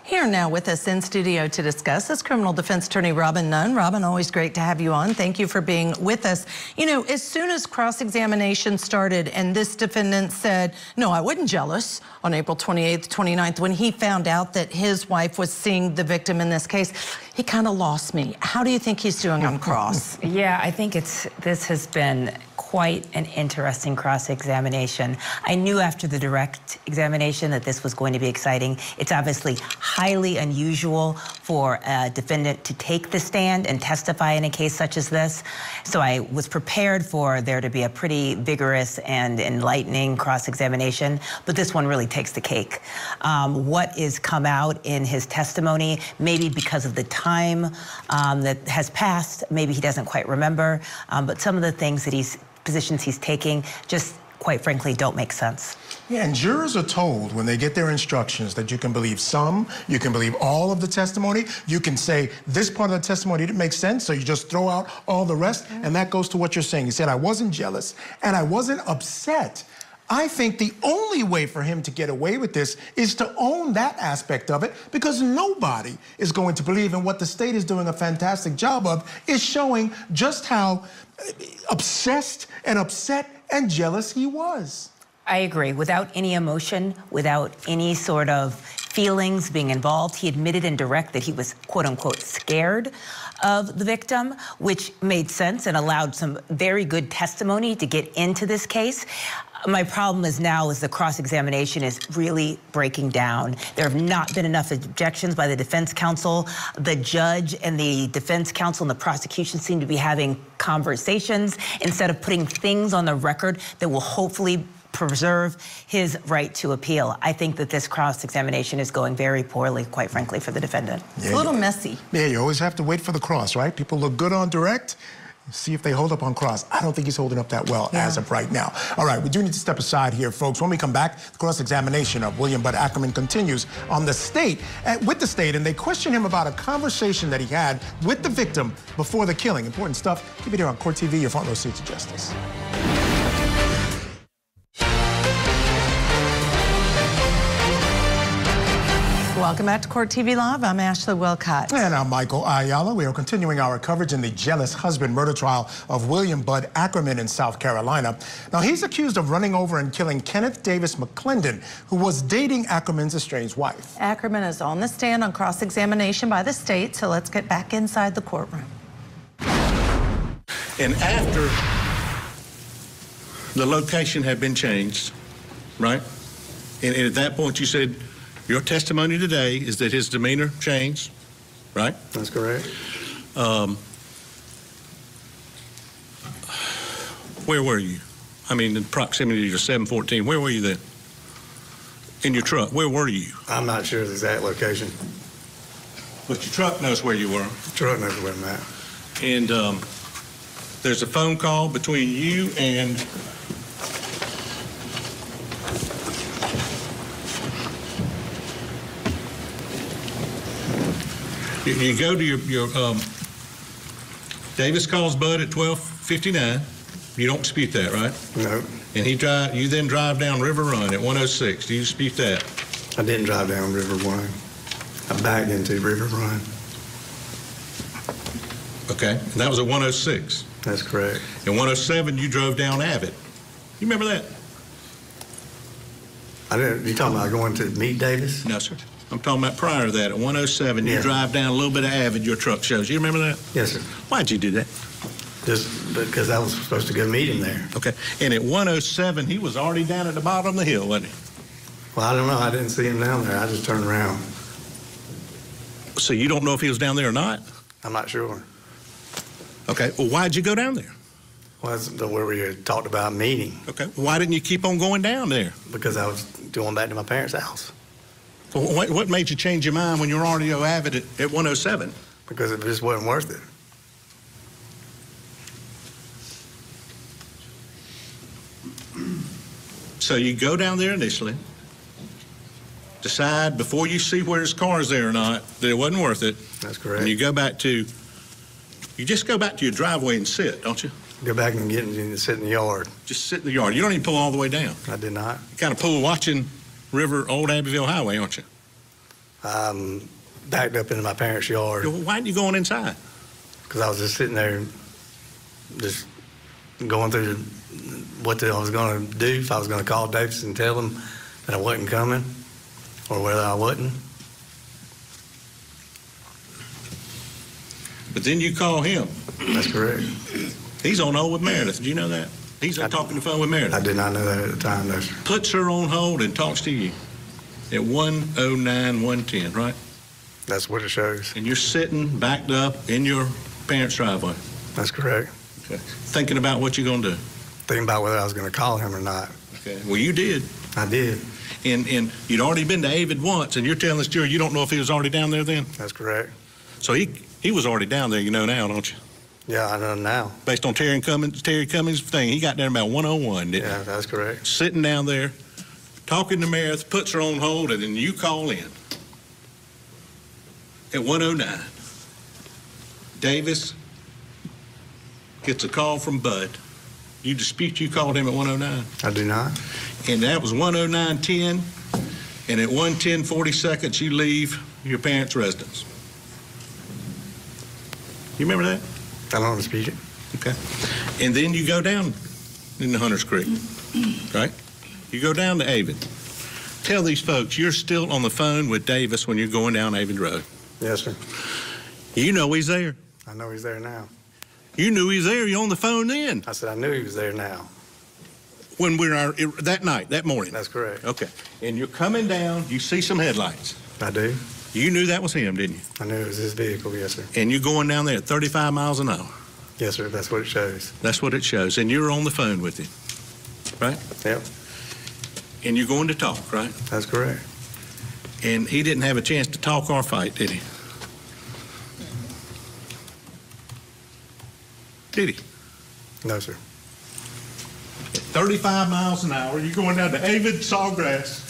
Here are now with us in studio to discuss is criminal defense attorney Robin Nunn. Robin, always great to have you on. Thank you for being with us. You know, as soon as cross-examination started and this defendant said, no, I wasn't jealous on April 28th, 29th, when he found out that his wife was seeing the victim in this case, he kind of lost me. How do you think he's doing on cross? Yeah, I think this has been quite an interesting cross-examination. I knew after the direct examination that this was going to be exciting. It's obviously highly unusual for a defendant to take the stand and testify in a case such as this. So I was prepared for there to be a pretty vigorous and enlightening cross-examination, but this one really takes the cake. What is come out in his testimony, maybe because of the time that has passed, maybe he doesn't quite remember, but some of the things that positions he's taking just, quite frankly, don't make sense. Yeah, and jurors are told when they get their instructions that you can believe some, you can believe all of the testimony, you can say this part of the testimony didn't make sense, so you just throw out all the rest, and that goes to what you're saying. He said, I wasn't jealous, and I wasn't upset. I think the only way for him to get away with this is to own that aspect of it, because nobody is going to believe in what the state is doing a fantastic job of, is showing just how obsessed and upset and jealous he was. I agree. Without any emotion, without any sort of feelings being involved, he admitted in direct that he was, quote unquote, scared of the victim, which made sense and allowed some very good testimony to get into this case. My problem is now the cross-examination is really breaking down. There have not been enough objections by the defense counsel. The judge and the defense counsel and the prosecution seem to be having conversations instead of putting things on the record that will hopefully preserve his right to appeal. I think that this cross-examination is going very poorly, quite frankly, for the defendant. It's a little messy. Yeah, you always have to wait for the cross, right? People look good on direct. See if they hold up on cross. I don't think he's holding up that well as of right now. All right, we do need to step aside here, folks. When we come back, the cross-examination of Willam Bud Ackerman continues on the state, with the state, and they question him about a conversation that he had with the victim before the killing. Important stuff. Keep it here on Court TV, your front row seat to justice. Welcome back to Court TV Live. I'm Ashley Wilcott. And I'm Michael Ayala. We are continuing our coverage in the jealous husband murder trial of Willam Bud Ackerman in South Carolina. Now, he's accused of running over and killing Kenneth Davis McClendon, who was dating Ackerman's estranged wife. Ackerman is on the stand on cross-examination by the state, so let's get back inside the courtroom. And after the location had been changed, right? And at that point you said, your testimony today is that his demeanor changed, right? That's correct. Where were you? I mean, in proximity to 714, where were you then? In your truck, where were you? I'm not sure the exact location. But your truck knows where you were. The truck knows where I'm at. And there's a phone call between you and you go to your Davis calls Bud at 12:59. You don't dispute that, right? No. And you then drive down River Run at 106. Do you dispute that? I didn't drive down River Run. I backed into River Run. Okay, and that was at 106. That's correct. At 107, you drove down Abbott. You remember that? You talking about going to meet Davis? No, sir. I'm talking about prior to that. At 107, you drive down a little bit of Avid, your truck shows. You remember that? Yes, sir. Why'd you do that? Just because I was supposed to go meet him there. Okay. And at 107, he was already down at the bottom of the hill, wasn't he? Well, I don't know. I didn't see him down there. I just turned around. So you don't know if he was down there or not? I'm not sure. Okay. Well, why'd you go down there? Well, that's where we had talked about meeting. Okay. Why didn't you keep on going down there? Because I was going back to my parents' house. Well, what made you change your mind when you were already Avid at 107? Because it just wasn't worth it. So you go down there initially, decide before you see where his car is there or not that it wasn't worth it. That's correct. And you just go back to your driveway and sit, don't you? Go back and sit in the yard. Just sit in the yard. You don't even pull all the way down. I did not. You kind of pull watching Old Abbeville Highway, aren't you? backed up into my parents' yard. Well, why aren't you going inside? Because I was just sitting there, just going through what I was going to do, if I was going to call Davis and tell him that I wasn't coming, or whether I wasn't. But then you call him. That's correct. He's on hold with Meredith. Did you know that? He's talking on the phone with Meredith. I did not know that at the time, no, sir. Puts her on hold and talks to you at 1:09:110, right? That's what it shows. And you're sitting backed up in your parents' driveway. That's correct. Okay. Thinking about what you're going to do. Thinking about whether I was going to call him or not. Okay. Well, you did. I did. And you'd already been to Avid once, and you're telling this jury you don't know if he was already down there then? That's correct. So he was already down there, you know now, don't you? Yeah, I know now. Based on Terry Cummings' thing, he got there about 1:01, didn't he? Yeah, that's correct. Sitting down there, talking to Meredith, puts her on hold, and then you call in at 1:09. Davis gets a call from Bud. You dispute you called him at 1:09? I do not. And that was 1:09:10, and at 1:10:40 you leave your parents' residence. You remember that? I don't dispute it. Okay. And then you go down in the Hunters Creek, right? You go down to Avid. Tell these folks you're still on the phone with Davis when you're going down Avid Road. Yes, sir. You know he's there. I know he's there now. You knew he was there. You're on the phone then. I said I knew he was there now. When we were that night, that morning. That's correct. Okay. And you're coming down. You see some headlights. I do. You knew that was him, didn't you? I knew it was his vehicle, yes, sir. And you're going down there at 35 miles an hour. Yes, sir. That's what it shows. That's what it shows. And you're on the phone with him, right? Yep. And you're going to talk, right? That's correct. And he didn't have a chance to talk or fight, did he? Did he? No, sir. At 35 miles an hour, you're going down to Avid Sawgrass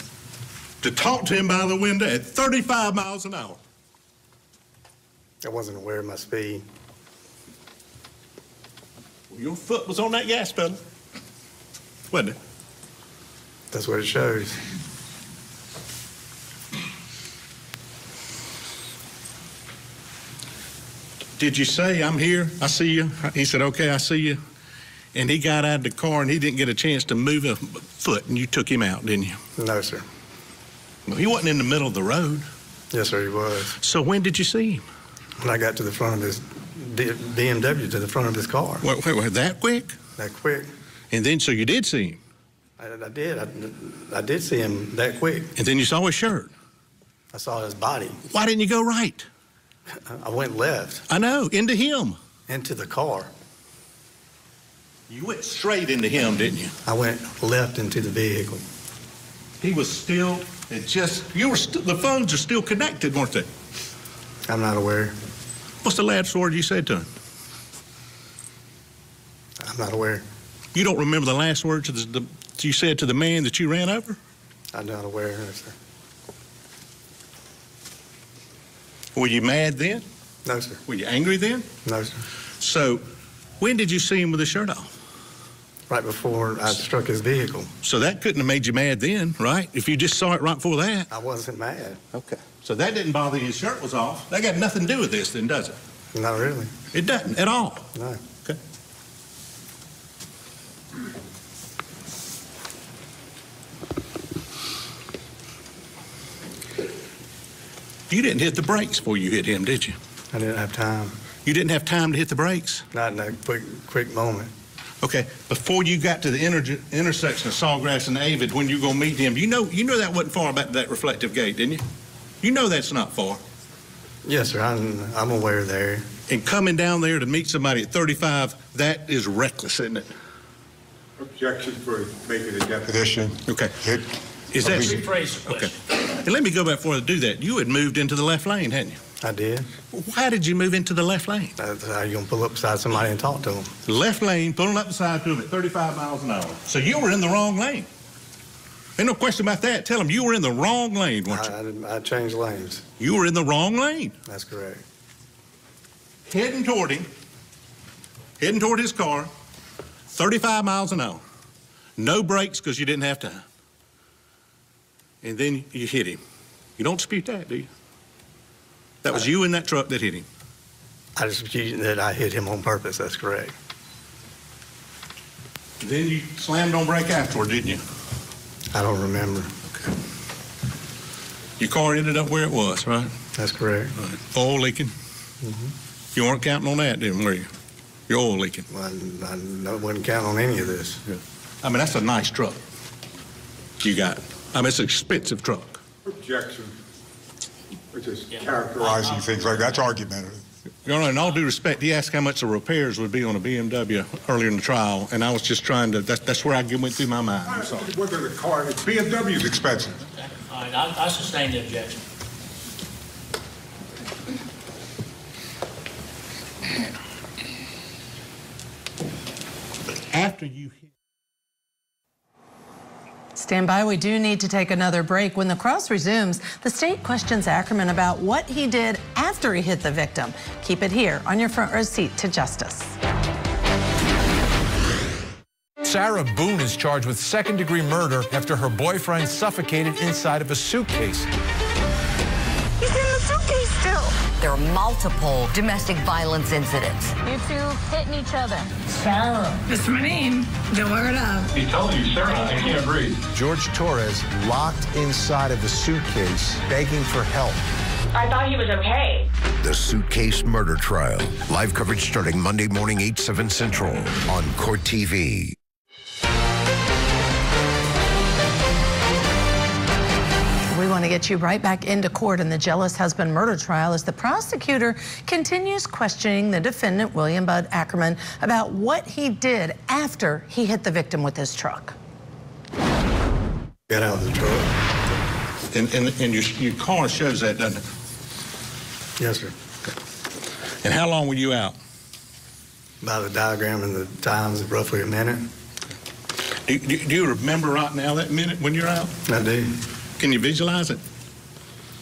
to talk to him by the window at 35 miles an hour. I wasn't aware of my speed. Well, your foot was on that gas pedal, wasn't it? That's what it shows. Did you say, I'm here, I see you? He said, okay, I see you. And he got out of the car and he didn't get a chance to move a foot and you took him out, didn't you? No, sir. Well, he wasn't in the middle of the road. Yes, sir, he was. So when did you see him? When I got to the front of his BMW, to the front of his car. Wait, that quick? That quick. And then, so you did see him? I did. I did see him that quick. And then you saw his shirt? I saw his body. Why didn't you go right? I went left. I know, into him. Into the car. You went straight into him, didn't you? I went left into the vehicle. He was still, the phones are still connected, weren't they? I'm not aware. What's the last word you said to him? I'm not aware. You don't remember the last words you said to the man that you ran over? I'm not aware, no, sir. Were you mad then? No, sir. Were you angry then? No, sir. So, when did you see him with his shirt off? Right before I struck his vehicle. So that couldn't have made you mad then, right? If you just saw it right before that. I wasn't mad. Okay. So that didn't bother you, his shirt was off. That got nothing to do with this then, does it? Not really. It doesn't at all? No. Okay. You didn't hit the brakes before you hit him, did you? I didn't have time. You didn't have time to hit the brakes? Not in a quick moment. Okay, before you got to the intersection of Sawgrass and Avid, when you were going to meet him, you know that wasn't far back to that reflective gate, didn't you? You know that's not far. Yes, sir, I'm aware there. And coming down there to meet somebody at 35, that is reckless, isn't it? Objection for making a definition. Okay. Is that... Rephrase the question. Okay. And let me go back before I do that. You had moved into the left lane, hadn't you? I did. Why did you move into the left lane? That's how you going to pull up beside somebody and talk to them. Left lane, pulling up beside to him at 35 miles an hour. So you were in the wrong lane. Ain't no question about that. Tell him you were in the wrong lane, weren't you? I changed lanes. You were in the wrong lane. That's correct. Heading toward him, heading toward his car, 35 miles an hour. No brakes because you didn't have time. And then you hit him. You don't dispute that, do you? That was you in that truck that hit him? I just accused that I hit him on purpose. That's correct. Then you slammed on brake afterward, didn't you? I don't remember. Okay. Your car ended up where it was, right? That's correct. Right. Oil leaking? You weren't counting on that, were you? Your oil leaking? Well, I wasn't counting on any of this. Yeah. I mean, that's a nice truck you got. I mean, it's an expensive truck. Objection. We're just characterizing things like that's argumentative. Your Honor, in all due respect, he asked how much the repairs would be on a BMW earlier in the trial, and I was just trying to, that's where I went through my mind. I'm sorry. Whether the car, BMW's expensive. All right, I sustain the objection. After you hit... Stand by, we do need to take another break. When the cross resumes, the state questions Ackerman about what he did after he hit the victim. Keep it here on your front row seat to justice. Sarah Boone is charged with second-degree murder after her boyfriend suffocated inside of a suitcase. He's in the suitcase still. There are multiple domestic violence incidents. You two hitting each other. Sarah. That's my name. Don't wear it up. He told you, Sarah, I can't breathe. George Torres locked inside of the suitcase, begging for help. I thought he was okay. The Suitcase Murder Trial. Live coverage starting Monday morning, 8/7 Central on Court TV. We want to get you right back into court in the jealous husband murder trial as the prosecutor continues questioning the defendant, Willam Bud Ackerman, about what he did after he hit the victim with his truck. Got out of the truck. And your car shows that, doesn't it? Yes, sir. And how long were you out? By the diagram and the times, roughly a minute. Do you remember right now that minute when you're out? I do. Can you visualize it?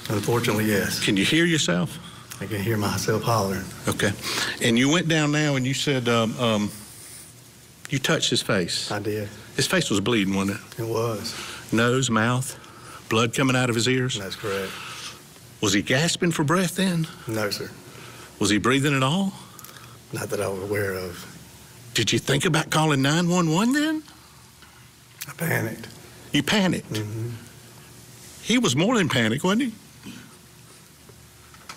Unfortunately, yes. Can you hear yourself? I can hear myself hollering. Okay. And you went down now and you said you touched his face. I did. His face was bleeding, wasn't it? It was. Nose, mouth, blood coming out of his ears? That's correct. Was he gasping for breath then? No, sir. Was he breathing at all? Not that I was aware of. Did you think about calling 911 then? I panicked. You panicked? Mm-hmm. He was more than panicked, wasn't he?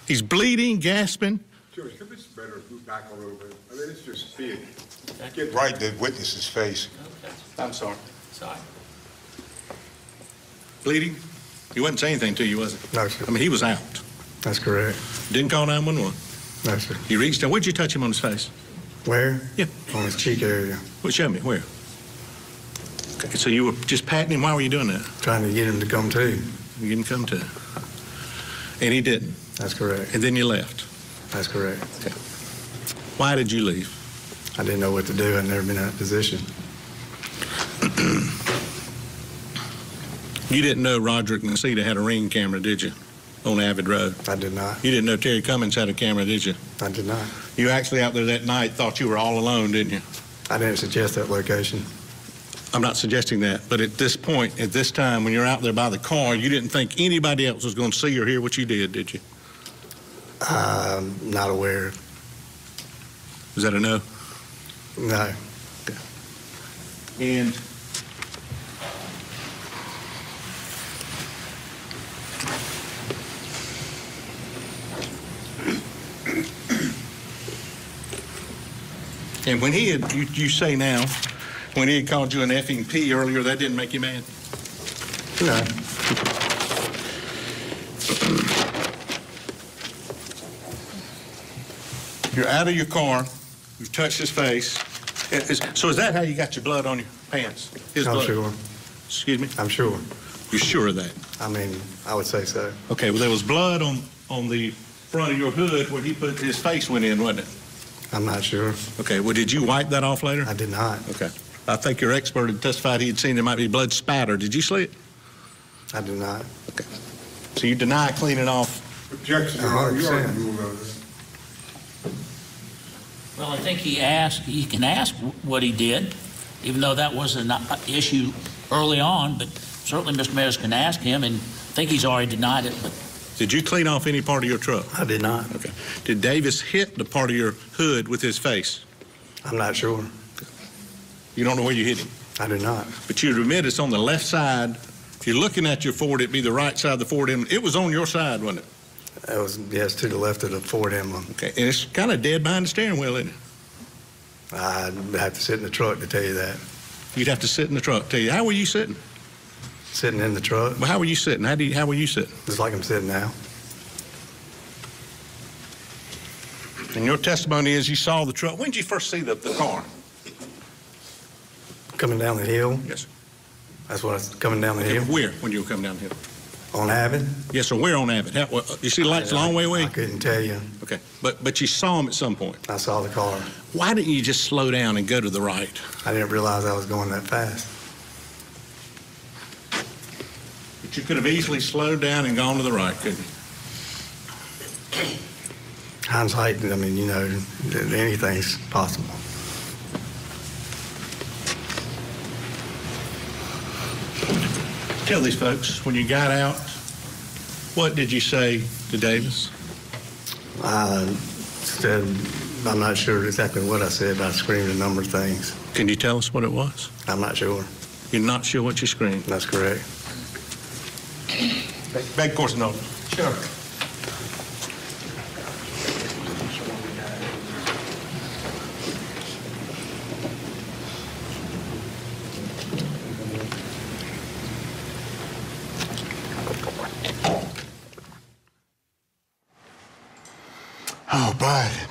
He's bleeding, gasping. George, could it's better to move back a little bit? I mean, it's just being, get right in the witness's face. Okay. I'm sorry. Sorry. Bleeding? He wasn't saying anything to you, was he? No, sir. I mean, he was out. That's correct. Didn't call 911? No, sir. You reached out. Where'd you touch him on his face? Where? Yeah. On his cheek area. Well, show me. Where? Okay, so you were just patting him. Why were you doing that? Trying to get him to come to. You didn't come to. And he didn't. That's correct. And then you left. That's correct. Okay. Why did you leave? I didn't know what to do. I'd never been in that position. You didn't know Roderick Nacita had a ring camera, did you? On Avid Road. I did not. You didn't know Terry Cummins had a camera, did you? I did not. You actually out there that night thought you were all alone, didn't you? I didn't suggest that location. I'm not suggesting that, but at this point, at this time, when you're out there by the car, you didn't think anybody else was going to see or hear what you did you? Not aware. Is that a no? No. Okay. And when he had, you say now, when he had called you an effing P earlier, that didn't make you mad? No. You're out of your car. You've touched his face. So is that how you got your blood on your pants? His blood? I'm sure. Excuse me? I'm sure. You're sure of that? I mean, I would say so. Okay, well, there was blood on the front of your hood where he put his face went in, wasn't it? I'm not sure. Okay, well, did you wipe that off later? I did not. Okay. I think your expert had testified he had seen there might be blood spatter. Did you see it? I do not. Okay. So you deny cleaning off? Objection. 100%. Well, I think he can ask what he did, even though that was an issue early on, but certainly Mr. Meadows can ask him, and I think he's already denied it, but Did you clean off any part of your truck? I did not. Okay. Did Davis hit the part of your hood with his face? I'm not sure. You don't know where you hit him? I do not. But you admit it's on the left side. If you're looking at your Ford, it'd be the right side of the Ford emblem. It was on your side, wasn't it? It was, yes, to the left of the Ford emblem. Okay, and it's kind of dead behind the steering wheel, isn't it? I'd have to sit in the truck to tell you that. You'd have to sit in the truck. Tell you, how were you sitting? Sitting in the truck. Well, how were you sitting? How were you sitting? Just like I'm sitting now. And your testimony is you saw the truck. When did you first see the car? Coming down the hill. Yes, sir. That's what I was coming down the hill. Where, when you were coming down the hill? On Abbott? Yes, sir. Where on Abbott? You see the lights a long way away? I couldn't tell you. Okay, but you saw him at some point? I saw the car. Why didn't you just slow down and go to the right? I didn't realize I was going that fast. But you could have easily slowed down and gone to the right, couldn't you? Hindsight, I mean, you know, anything's possible. Tell these folks, when you got out, what did you say to Davis? I said, I'm not sure exactly what I said, but I screamed a number of things. Can you tell us what it was? I'm not sure. You're not sure what you screamed? That's correct. Beg course of no. Sure. Oh,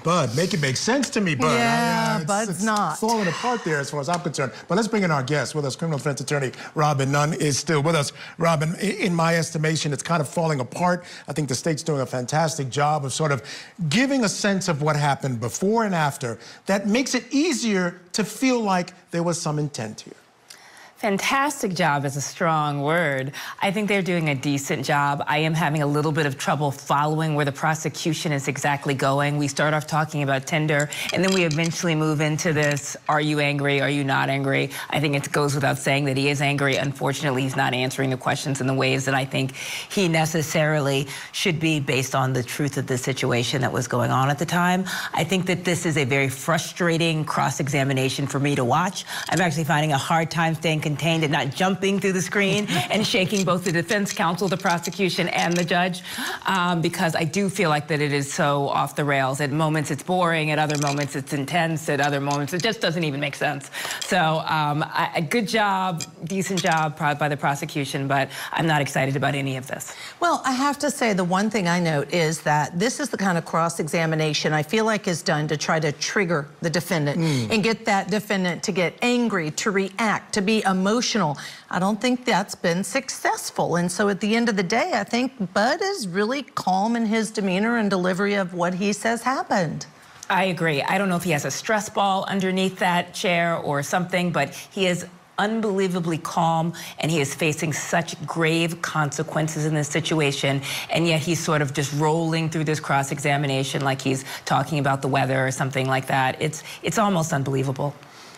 Bud, make it make sense to me, Bud. Yeah, Bud's not. Falling apart there as far as I'm concerned. But let's bring in our guest with us. Criminal defense attorney Robin Nunn is still with us. Robin, in my estimation, it's kind of falling apart. I think the state's doing a fantastic job of sort of giving a sense of what happened before and after that makes it easier to feel like there was some intent here. Fantastic job is a strong word. I think they're doing a decent job. I am having a little bit of trouble following where the prosecution is exactly going. We start off talking about Tinder, and then we eventually move into this, are you angry, are you not angry? I think it goes without saying that he is angry. Unfortunately, he's not answering the questions in the ways that I think he necessarily should be based on the truth of the situation that was going on at the time. I think that this is a very frustrating cross-examination for me to watch. I'm actually finding a hard time staying contained and not jumping through the screen and shaking both the defense counsel, the prosecution, and the judge, because I do feel like that it is so off the rails. At moments it's boring, at other moments it's intense, at other moments it just doesn't even make sense. So a good job, decent job by the prosecution, but I'm not excited about any of this. Well, I have to say the one thing I note is that this is the kind of cross-examination I feel like is done to try to trigger the defendant and get that defendant to get angry, to react, to be emotional. I don't think that's been successful. And so at the end of the day, I think Bud is really calm in his demeanor and delivery of what he says happened. I agree. I don't know if he has a stress ball underneath that chair or something, but he is unbelievably calm, and he is facing such grave consequences in this situation, and yet he's sort of just rolling through this cross-examination like he's talking about the weather or something like that. It's almost unbelievable.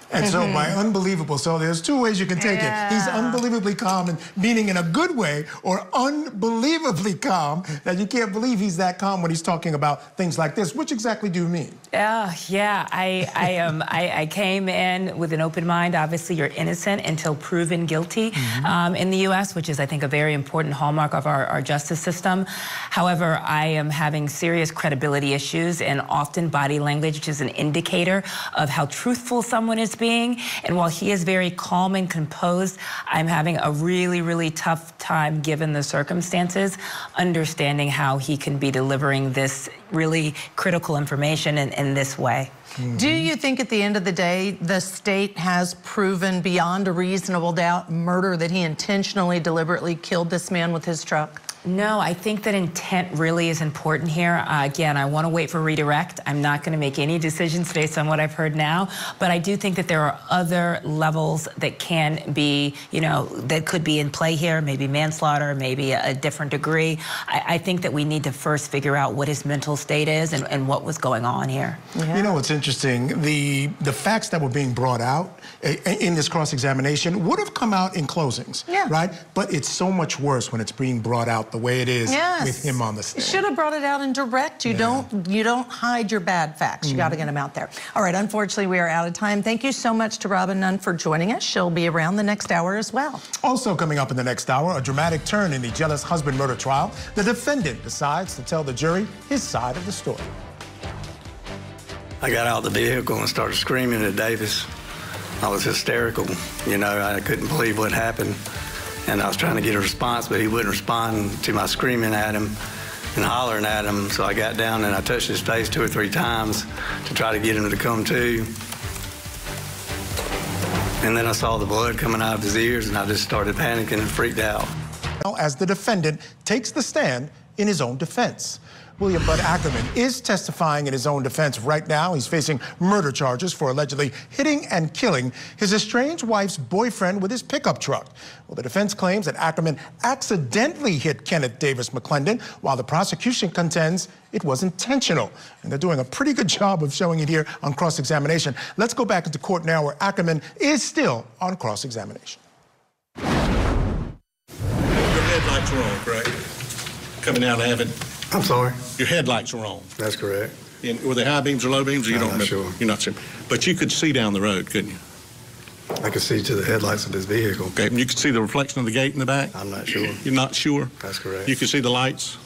And so by unbelievable, so there's two ways you can take it. He's unbelievably calm, and meaning in a good way, or unbelievably calm, that you can't believe he's that calm when he's talking about things like this. Which exactly do you mean? Yeah, I came in with an open mind. Obviously, you're innocent until proven guilty in the U.S., which is, I think, a very important hallmark of our justice system. However, I am having serious credibility issues and often body language, which is an indicator of how truthful someone is being. And while he is very calm and composed, I'm having a really, really tough time, given the circumstances, understanding how he can be delivering this really critical information in this way. Do you think at the end of the day, the state has proven beyond a reasonable doubt murder, that he intentionally, deliberately killed this man with his truck? No, I think that intent really is important here. Again, I want to wait for redirect. I'm not going to make any decisions based on what I've heard now, but I do think that there are other levels that can be, that could be in play here, maybe manslaughter, maybe a different degree. I think that we need to first figure out what his mental state is and what was going on here. You know what's interesting? The facts that were being brought out in this cross-examination would have come out in closings, right? But it's so much worse when it's being brought out the the way it is Yes. with him on the stand. You should have brought it out in direct. You don't hide your bad facts. You got to get them out there. All right, unfortunately, we are out of time. Thank you so much to Robin Nunn for joining us. She'll be around the next hour as well. Also coming up in the next hour, a dramatic turn in the jealous husband murder trial. The defendant decides to tell the jury his side of the story. I got out of the vehicle and started screaming at Davis. I was hysterical. You know, I couldn't believe what happened. And I was trying to get a response, but he wouldn't respond to my screaming at him and hollering at him. So I got down and I touched his face 2 or 3 times to try to get him to come to. And then I saw the blood coming out of his ears, and I just started panicking and freaked out. As the defendant takes the stand in his own defense. Willam Bud Ackerman is testifying in his own defense right now. He's facing murder charges for allegedly hitting and killing his estranged wife's boyfriend with his pickup truck. Well, the defense claims that Ackerman accidentally hit Kenneth Davis McClendon, while the prosecution contends it was intentional. And they're doing a pretty good job of showing it here on cross-examination. Let's go back into court now, where Ackerman is still on cross-examination. Your headlights were on, correct? Coming out of heaven. I'm sorry? Your headlights were on. That's correct. And were they high beams or low beams? Or you I'm don't not know? sure. You're not sure. But you could see down the road, couldn't you? I could see to the headlights of his vehicle. Okay, and you could see the reflection of the gate in the back? I'm not sure. You're not sure? That's correct. You could see the lights?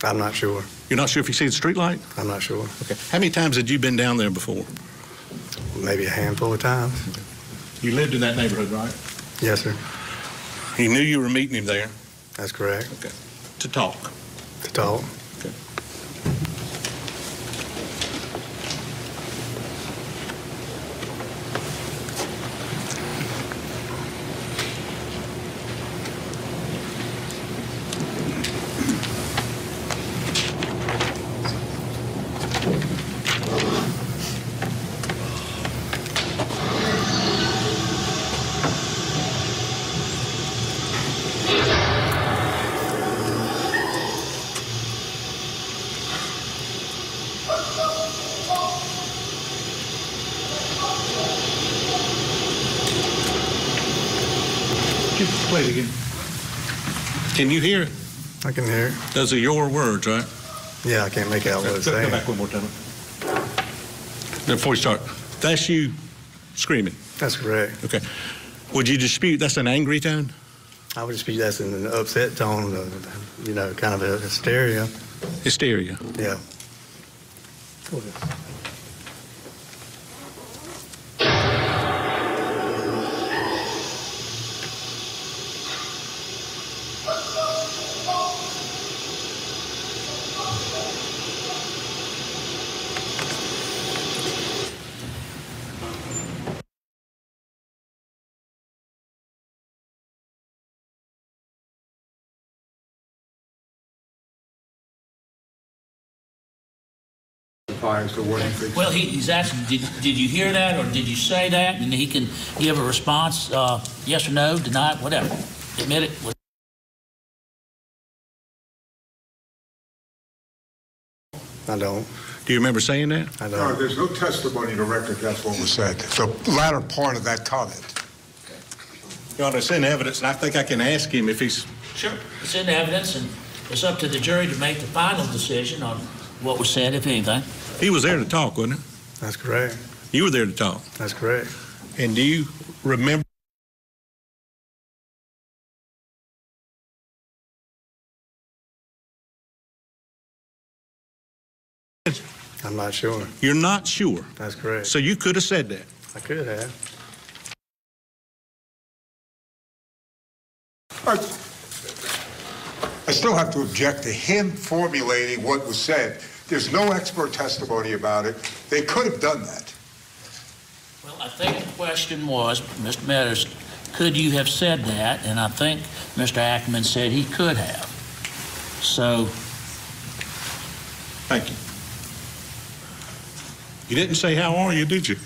I'm not sure. You're not sure if you see the street light? I'm not sure. Okay. How many times had you been down there before? Maybe a handful of times. You lived in that neighborhood, right? Yes, sir. He knew you were meeting him there? That's correct. Okay. To talk? To talk. Okay. Play it again. Can you hear it? I can hear it. Those are your words, right? Yeah, I can't make out what it's saying. Go back one more time. Before you start, that's you screaming? That's correct. Okay. Would you dispute that's an angry tone? I would dispute that's an upset tone, you know, kind of a hysteria. Hysteria? Yeah. Go ahead. Well, he's asking, did you hear that, or did you say that? And he can give a response, yes or no, deny it, whatever. Admit it. I don't. Do you remember saying that? I No, don't. there's no testimony in the record that's what was said. The latter part of that comment. Your Honor, it's in evidence, and I think I can ask him if he's... Sure. It's in evidence, and it's up to the jury to make the final decision on what was said, if anything. He was there to talk, wasn't he? That's correct. You were there to talk. That's correct. And do you remember? I'm not sure. You're not sure? That's correct. So you could have said that? I could have. I still have to object to him formulating what was said. There's no expert testimony about it. They could have done that. Well, I think the question was, Mr. Meadows, could you have said that? And I think Mr. Ackerman said he could have. So. Thank you. You didn't say, how are you, did you?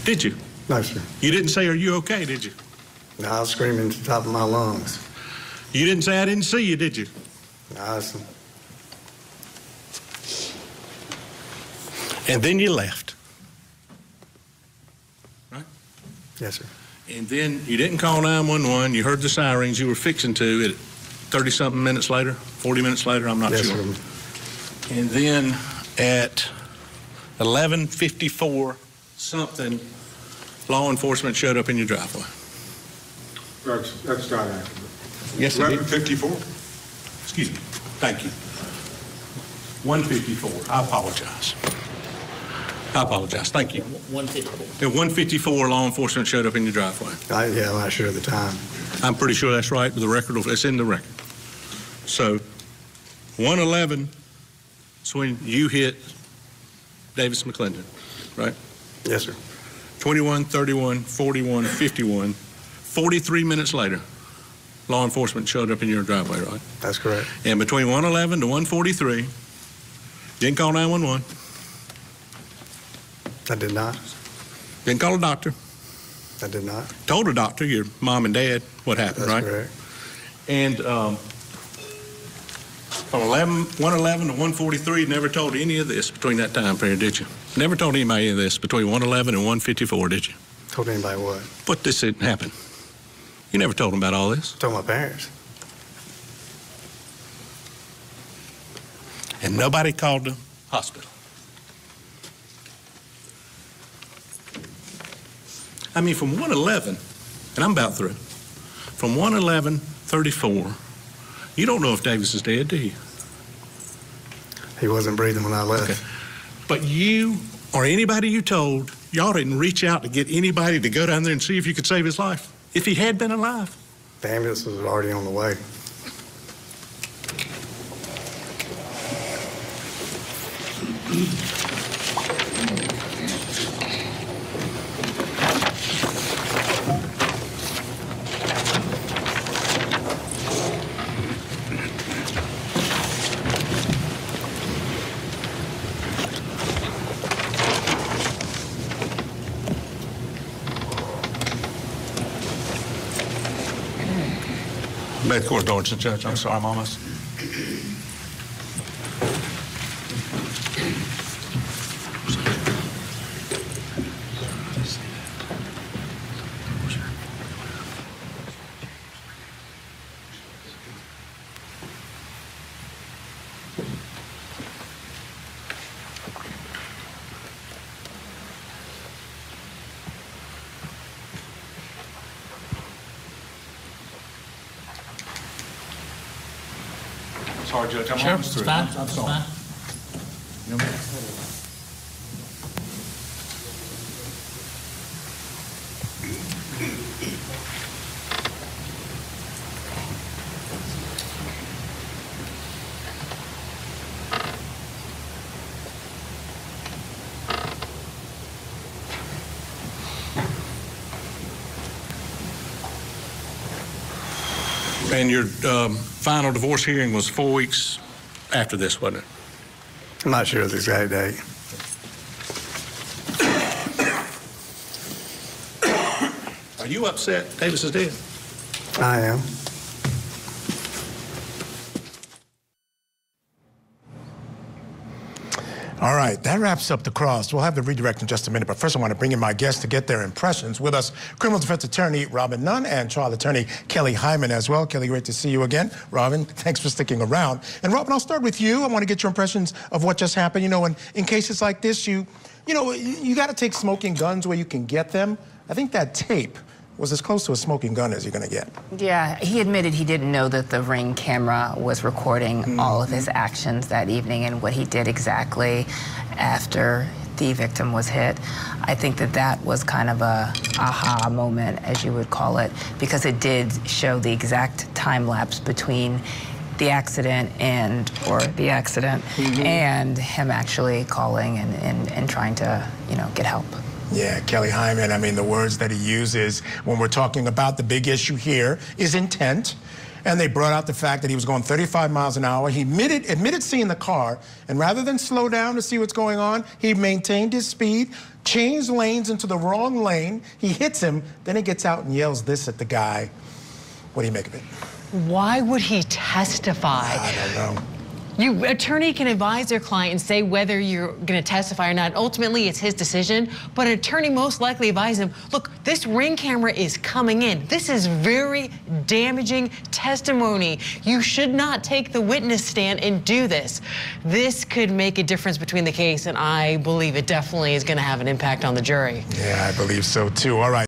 Did you? No, sir. You didn't say, are you okay, did you? No, I was screaming at the top of my lungs. You didn't say, I didn't see you, did you? No, I was... And then you left. Right? Yes, sir. And then you didn't call 911. You heard the sirens. You were fixing to at 30-something minutes later, 40 minutes later, I'm not sure. Sir. And then at 11:54 something, law enforcement showed up in your driveway. That's not accurate. Yes, it is. 11:54? Excuse me. Thank you. 1:54. I apologize. Thank you. 154. At 1:54, law enforcement showed up in your driveway. Yeah, I'm not sure of the time. I'm pretty sure that's right, but the record, it's in the record. So 1:11 is when you hit Davis McClendon, right? Yes, sir. 21, 31, 41, 51. 43 minutes later, law enforcement showed up in your driveway, right? That's correct. And between 1:11 to 1:43, didn't call 911. I did not. Didn't call a doctor. I did not. Told a doctor, your mom and dad, what happened, That's right? correct. And from 1:11 to 1:43, never told any of this between that time period, did you? Never told anybody any of this between 1:11 and 1:54, did you? Told anybody what? What this didn't happen. You never told them about all this. Told my parents. And nobody called the hospital. I mean, from 1:11, and I'm about through, from 1:11:34, you don't know if Davis is dead, do you? He wasn't breathing when I left. Okay. But you or anybody you told, y'all didn't reach out to get anybody to go down there and see if you could save his life, if he had been alive. The ambulance was already on the way. Bad court, Dorchester Judge. I'm sorry, I'm almost. Sorry, Judge, I'm Sure, almost it's through. fine. I'm It's sorry. fine. And your final divorce hearing was 4 weeks after this, wasn't it? I'm not sure of the exact date. Are you upset Davis is dead? I am. All right, that wraps up the cross. We'll have the redirect in just a minute, but first I want to bring in my guests to get their impressions. With us, criminal defense attorney Robin Nunn and trial attorney Kelly Hyman as well. Kelly, great to see you again. Robin, thanks for sticking around. And Robin, I'll start with you. I want to get your impressions of what just happened. You know, in cases like this, you got to take smoking guns where you can get them. I think that tape was as close to a smoking gun as you're going to get. Yeah, he admitted he didn't know that the Ring camera was recording all of his actions that evening and what he did exactly after the victim was hit. I think that was kind of a aha moment, as you would call it, because it did show the exact time lapse between the accident and him actually calling and trying to, get help. Yeah, Kelly Hyman, I mean, the words that he uses when we're talking about the big issue here is intent. And they brought out the fact that he was going 35 miles an hour. He admitted seeing the car, and rather than slow down to see what's going on, he maintained his speed, changed lanes into the wrong lane. He hits him, then he gets out and yells this at the guy. What do you make of it? Why would he testify? I don't know. Attorney can advise their client and say whether you're going to testify or not. Ultimately, it's his decision, but an attorney most likely advises him, look, this ring camera is coming in. This is very damaging testimony. You should not take the witness stand and do this. This could make a difference between the case, and I believe it definitely is going to have an impact on the jury. Yeah, I believe so too. All right.